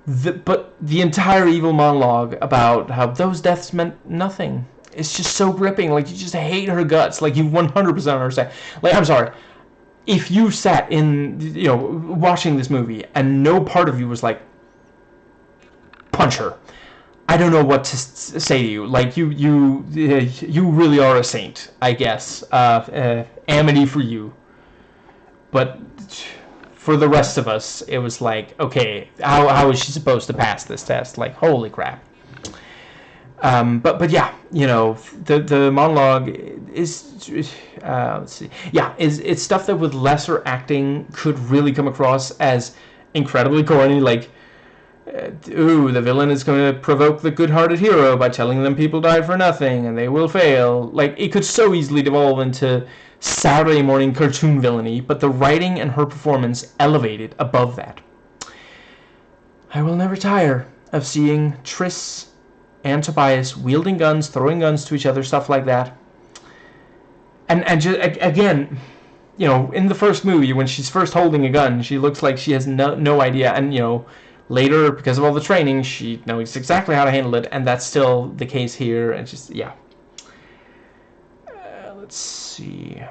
But the entire evil monologue about how those deaths meant nothing. It's just so gripping. Like, you just hate her guts. Like, you 100% understand. Like, I'm sorry. If you sat in, you know, watching this movie and no part of you was like, punch her, I don't know what to say to you. Like, you really are a saint, I guess. Amity for you. But for the rest of us, it was like, okay, how is she supposed to pass this test? Like, holy crap. But yeah, you know, the monologue is, let's see, yeah, it's stuff that with lesser acting could really come across as incredibly corny, like, ooh, the villain is going to provoke the good-hearted hero by telling them people died for nothing and they will fail. Like, it could so easily devolve into Saturday morning cartoon villainy, but the writing and her performance elevated above that. I will never tire of seeing Triss and Tobias wielding guns, throwing guns to each other, stuff like that. And just, again, you know, in the first movie, when she's first holding a gun, she looks like she has no idea, and, you know, later, because of all the training, she knows exactly how to handle it, and that's still the case here, and just, yeah. let's see.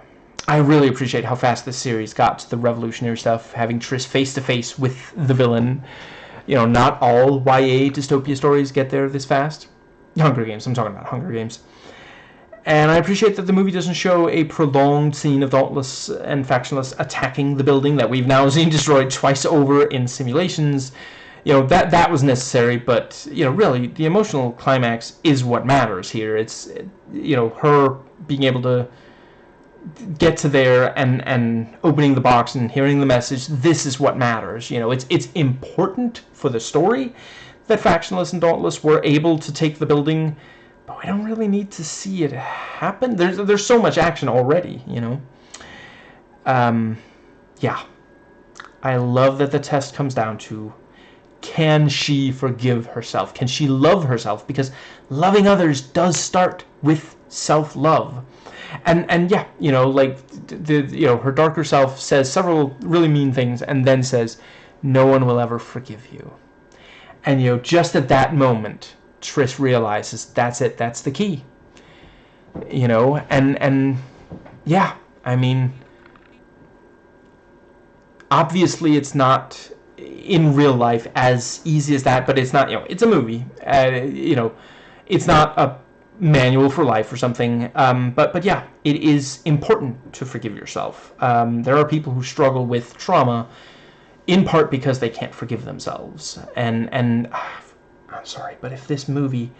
I really appreciate how fast this series got to the revolutionary stuff, having Triss face-to-face with the villain. You know, not all YA dystopia stories get there this fast. Hunger Games, I'm talking about Hunger Games. And I appreciate that the movie doesn't show a prolonged scene of Dauntless and Factionless attacking the building that we've now seen destroyed twice over in simulations. You know, that was necessary, but, you know, really, the emotional climax is what matters here. It's, you know, her being able to get to there and opening the box and hearing the message. This is what matters. You know, it's important for the story that Factionless and Dauntless were able to take the building, but we don't really need to see it happen. There's so much action already, you know. Yeah. I love that the test comes down to, can she forgive herself? Can she love herself? Because loving others does start with self-love. And yeah, you know, like, you know, her darker self says several really mean things and then says, no one will ever forgive you. And, you know, just at that moment, Triss realizes that's it, that's the key. You know, and yeah, I mean, obviously it's not in real life as easy as that, but it's not, you know, it's a movie. You know, it's not a manual for life or something, but yeah, it is important to forgive yourself. There are people who struggle with trauma in part because they can't forgive themselves, and I'm sorry, but if this movie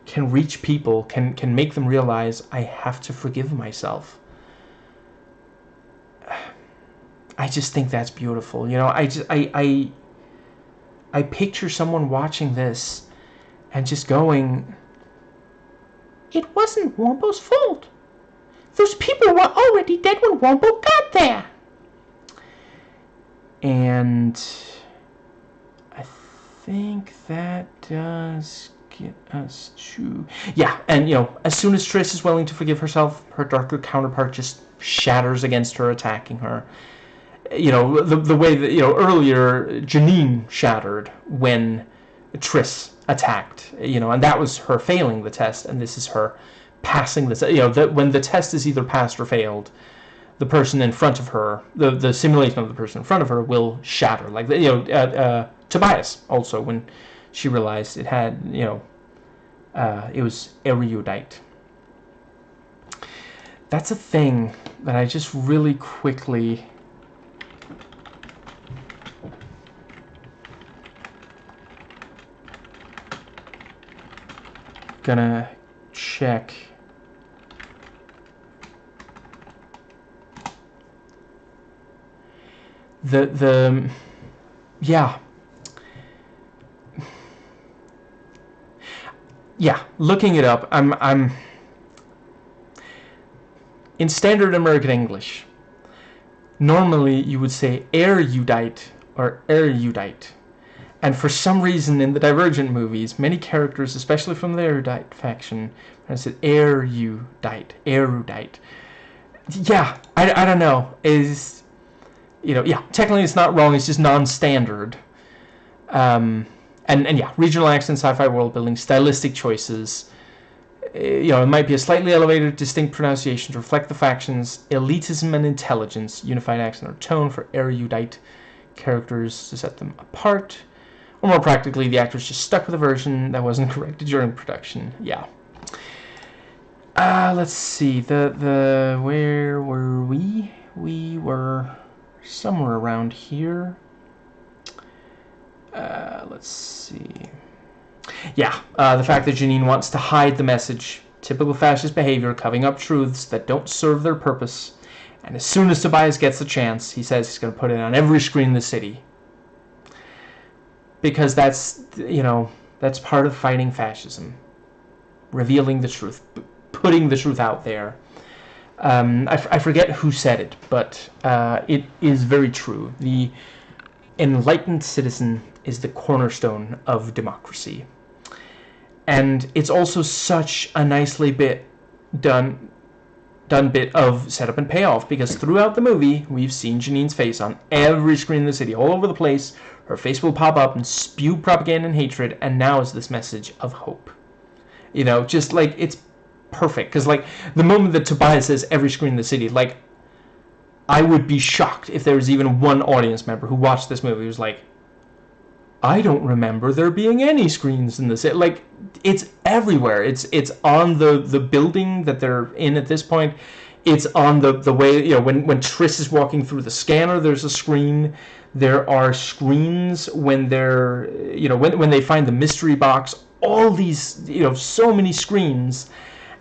can reach people, can make them realize, I have to forgive myself, I just think that's beautiful. You know, I picture someone watching this and just going, it wasn't Wombo's fault. Those people were already dead when Wombo got there. And I think that does get us to... Yeah, and, you know, as soon as Triss is willing to forgive herself, her darker counterpart just shatters against her, attacking her. You know, the way that, you know, earlier Janine shattered when Triss attacked, you know, and that was her failing the test, and this is her passing the, you know, that when the test is either passed or failed, the person in front of her, the simulation of the person in front of her will shatter, like, you know, Tobias also, when she realized it had, you know, it was erudite. That's a thing that I just really quickly gonna check. Yeah, looking it up, I'm in standard American English, normally you would say erudite or erudite. And for some reason in the Divergent movies, many characters, especially from the erudite faction, pronounce it erudite, erudite. Yeah, I don't know. Is, you know, yeah, technically it's not wrong, it's just non-standard. And yeah, regional accent, sci-fi world building, stylistic choices. You know, it might be a slightly elevated, distinct pronunciation to reflect the factions, elitism and intelligence, unified accent or tone for erudite characters to set them apart. Or more practically, the actors just stuck with a version that wasn't corrected during production. Yeah. Let's see. Where were we? We were somewhere around here. Let's see. Yeah, the fact that Janine wants to hide the message. Typical fascist behavior, covering up truths that don't serve their purpose. And as soon as Tobias gets the chance, he says he's going to put it on every screen in the city. Because that's, you know, that's part of fighting fascism. Revealing the truth. Putting the truth out there. I forget who said it, but it is very true. The enlightened citizen is the cornerstone of democracy. And it's also such a nicely done bit of setup and payoff, because throughout the movie we've seen Janine's face on every screen in the city, all over the place. Her face will pop up and spew propaganda and hatred, and now is this message of hope. You know, just like, it's perfect. Because, like, the moment that Tobias says every screen in the city, like, I would be shocked if there was even one audience member who watched this movie who was like, I don't remember there being any screens in the city. Like, it's everywhere. It's on the building that they're in at this point. It's on the way, you know, when Triss is walking through the scanner, there's a screen. There are screens when they're, you know, when they find the mystery box. All these, you know, so many screens,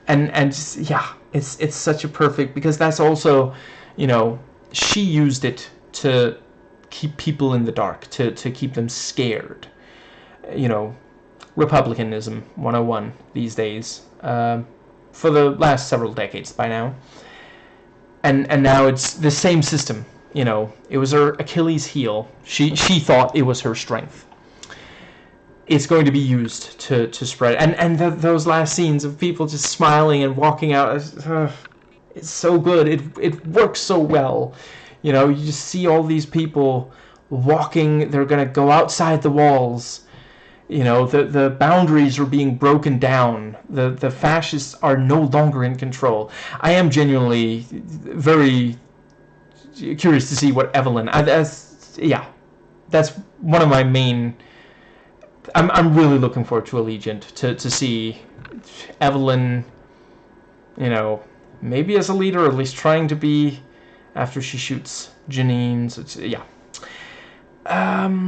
and just, yeah, it's such a perfect, because that's also, you know, she used it to keep people in the dark, to keep them scared. You know, Republicanism 101 these days, for the last several decades by now. And now it's the same system. You know, it was her Achilles heel. She thought it was her strength. It's going to be used to spread. And those last scenes of people just smiling and walking out, it's so good. It works so well. You know, you just see all these people walking. They're going to go outside the walls. You know, the boundaries are being broken down. The fascists are no longer in control. I am genuinely very curious to see what Evelyn. That's one of my main. I'm really looking forward to Allegiant, to see Evelyn, you know, maybe as a leader, or at least trying to be, after she shoots Janine. So yeah.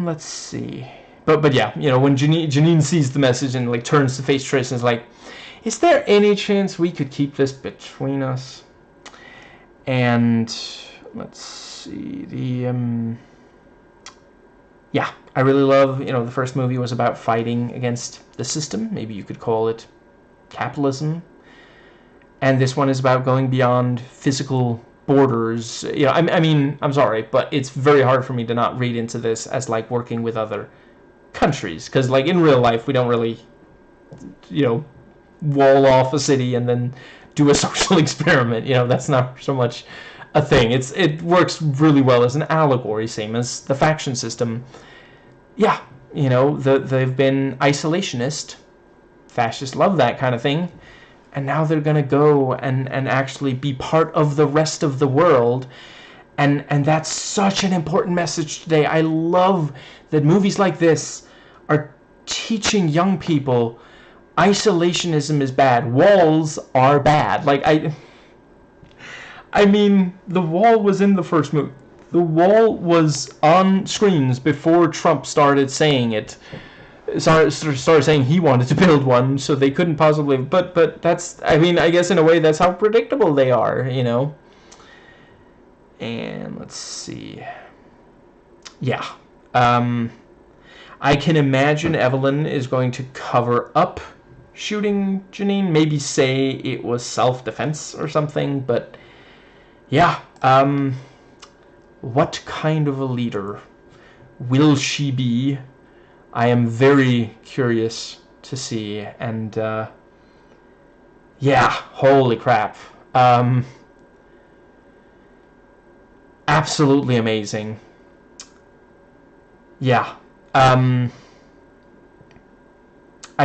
Let's see. But yeah, you know, when Janine sees the message and, like, turns to face Trish and is like, is there any chance we could keep this between us? And let's see, yeah, I really love, you know, the first movie was about fighting against the system. Maybe you could call it capitalism. And this one is about going beyond physical borders. You know, I mean, I'm sorry, but it's very hard for me to not read into this as, like, working with other countries, because, like, in real life we don't really, you know, wall off a city and then do a social experiment. You know, that's not so much a thing. It works really well as an allegory, same as the faction system. Yeah, you know, they've been isolationist. Fascists love that kind of thing, and now they're gonna go and actually be part of the rest of the world. And that's such an important message today. I love that movies like this are teaching young people isolationism is bad. Walls are bad. Like, I mean, the wall was in the first movie. The wall was on screens before Trump started saying it. Started saying he wanted to build one, so they couldn't possibly. But that's, I mean, I guess in a way that's how predictable they are, you know. And let's see. Yeah. I can imagine Evelyn is going to cover up shooting Janine. Maybe say it was self-defense or something. But yeah. What kind of a leader will she be? I am very curious to see. And yeah, holy crap. Absolutely amazing. Yeah. I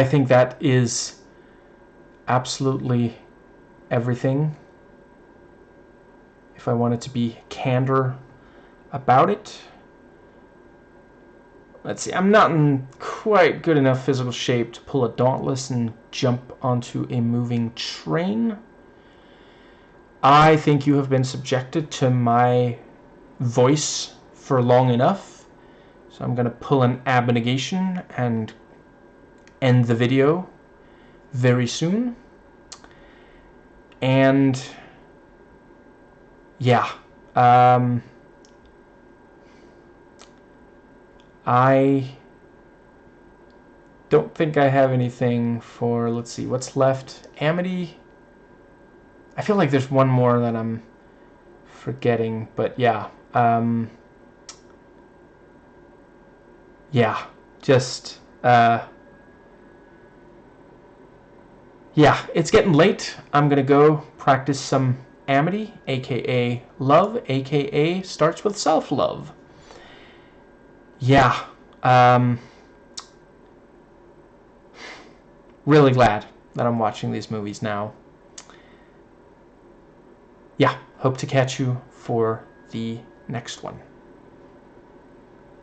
think that is absolutely everything. If I wanted to be candor about it. Let's see. I'm not in quite good enough physical shape to pull a dauntless and jump onto a moving train. I think you have been subjected to my voice for long enough, so I'm going to pull an abnegation and end the video very soon. And yeah, I don't think I have anything for, let's see, what's left? Amity? I feel like there's one more that I'm forgetting, but yeah. Yeah, just, yeah, it's getting late. I'm gonna go practice some Amity, aka love, aka starts with self-love. Yeah, really glad that I'm watching these movies now. yeah, hope to catch you for the next one.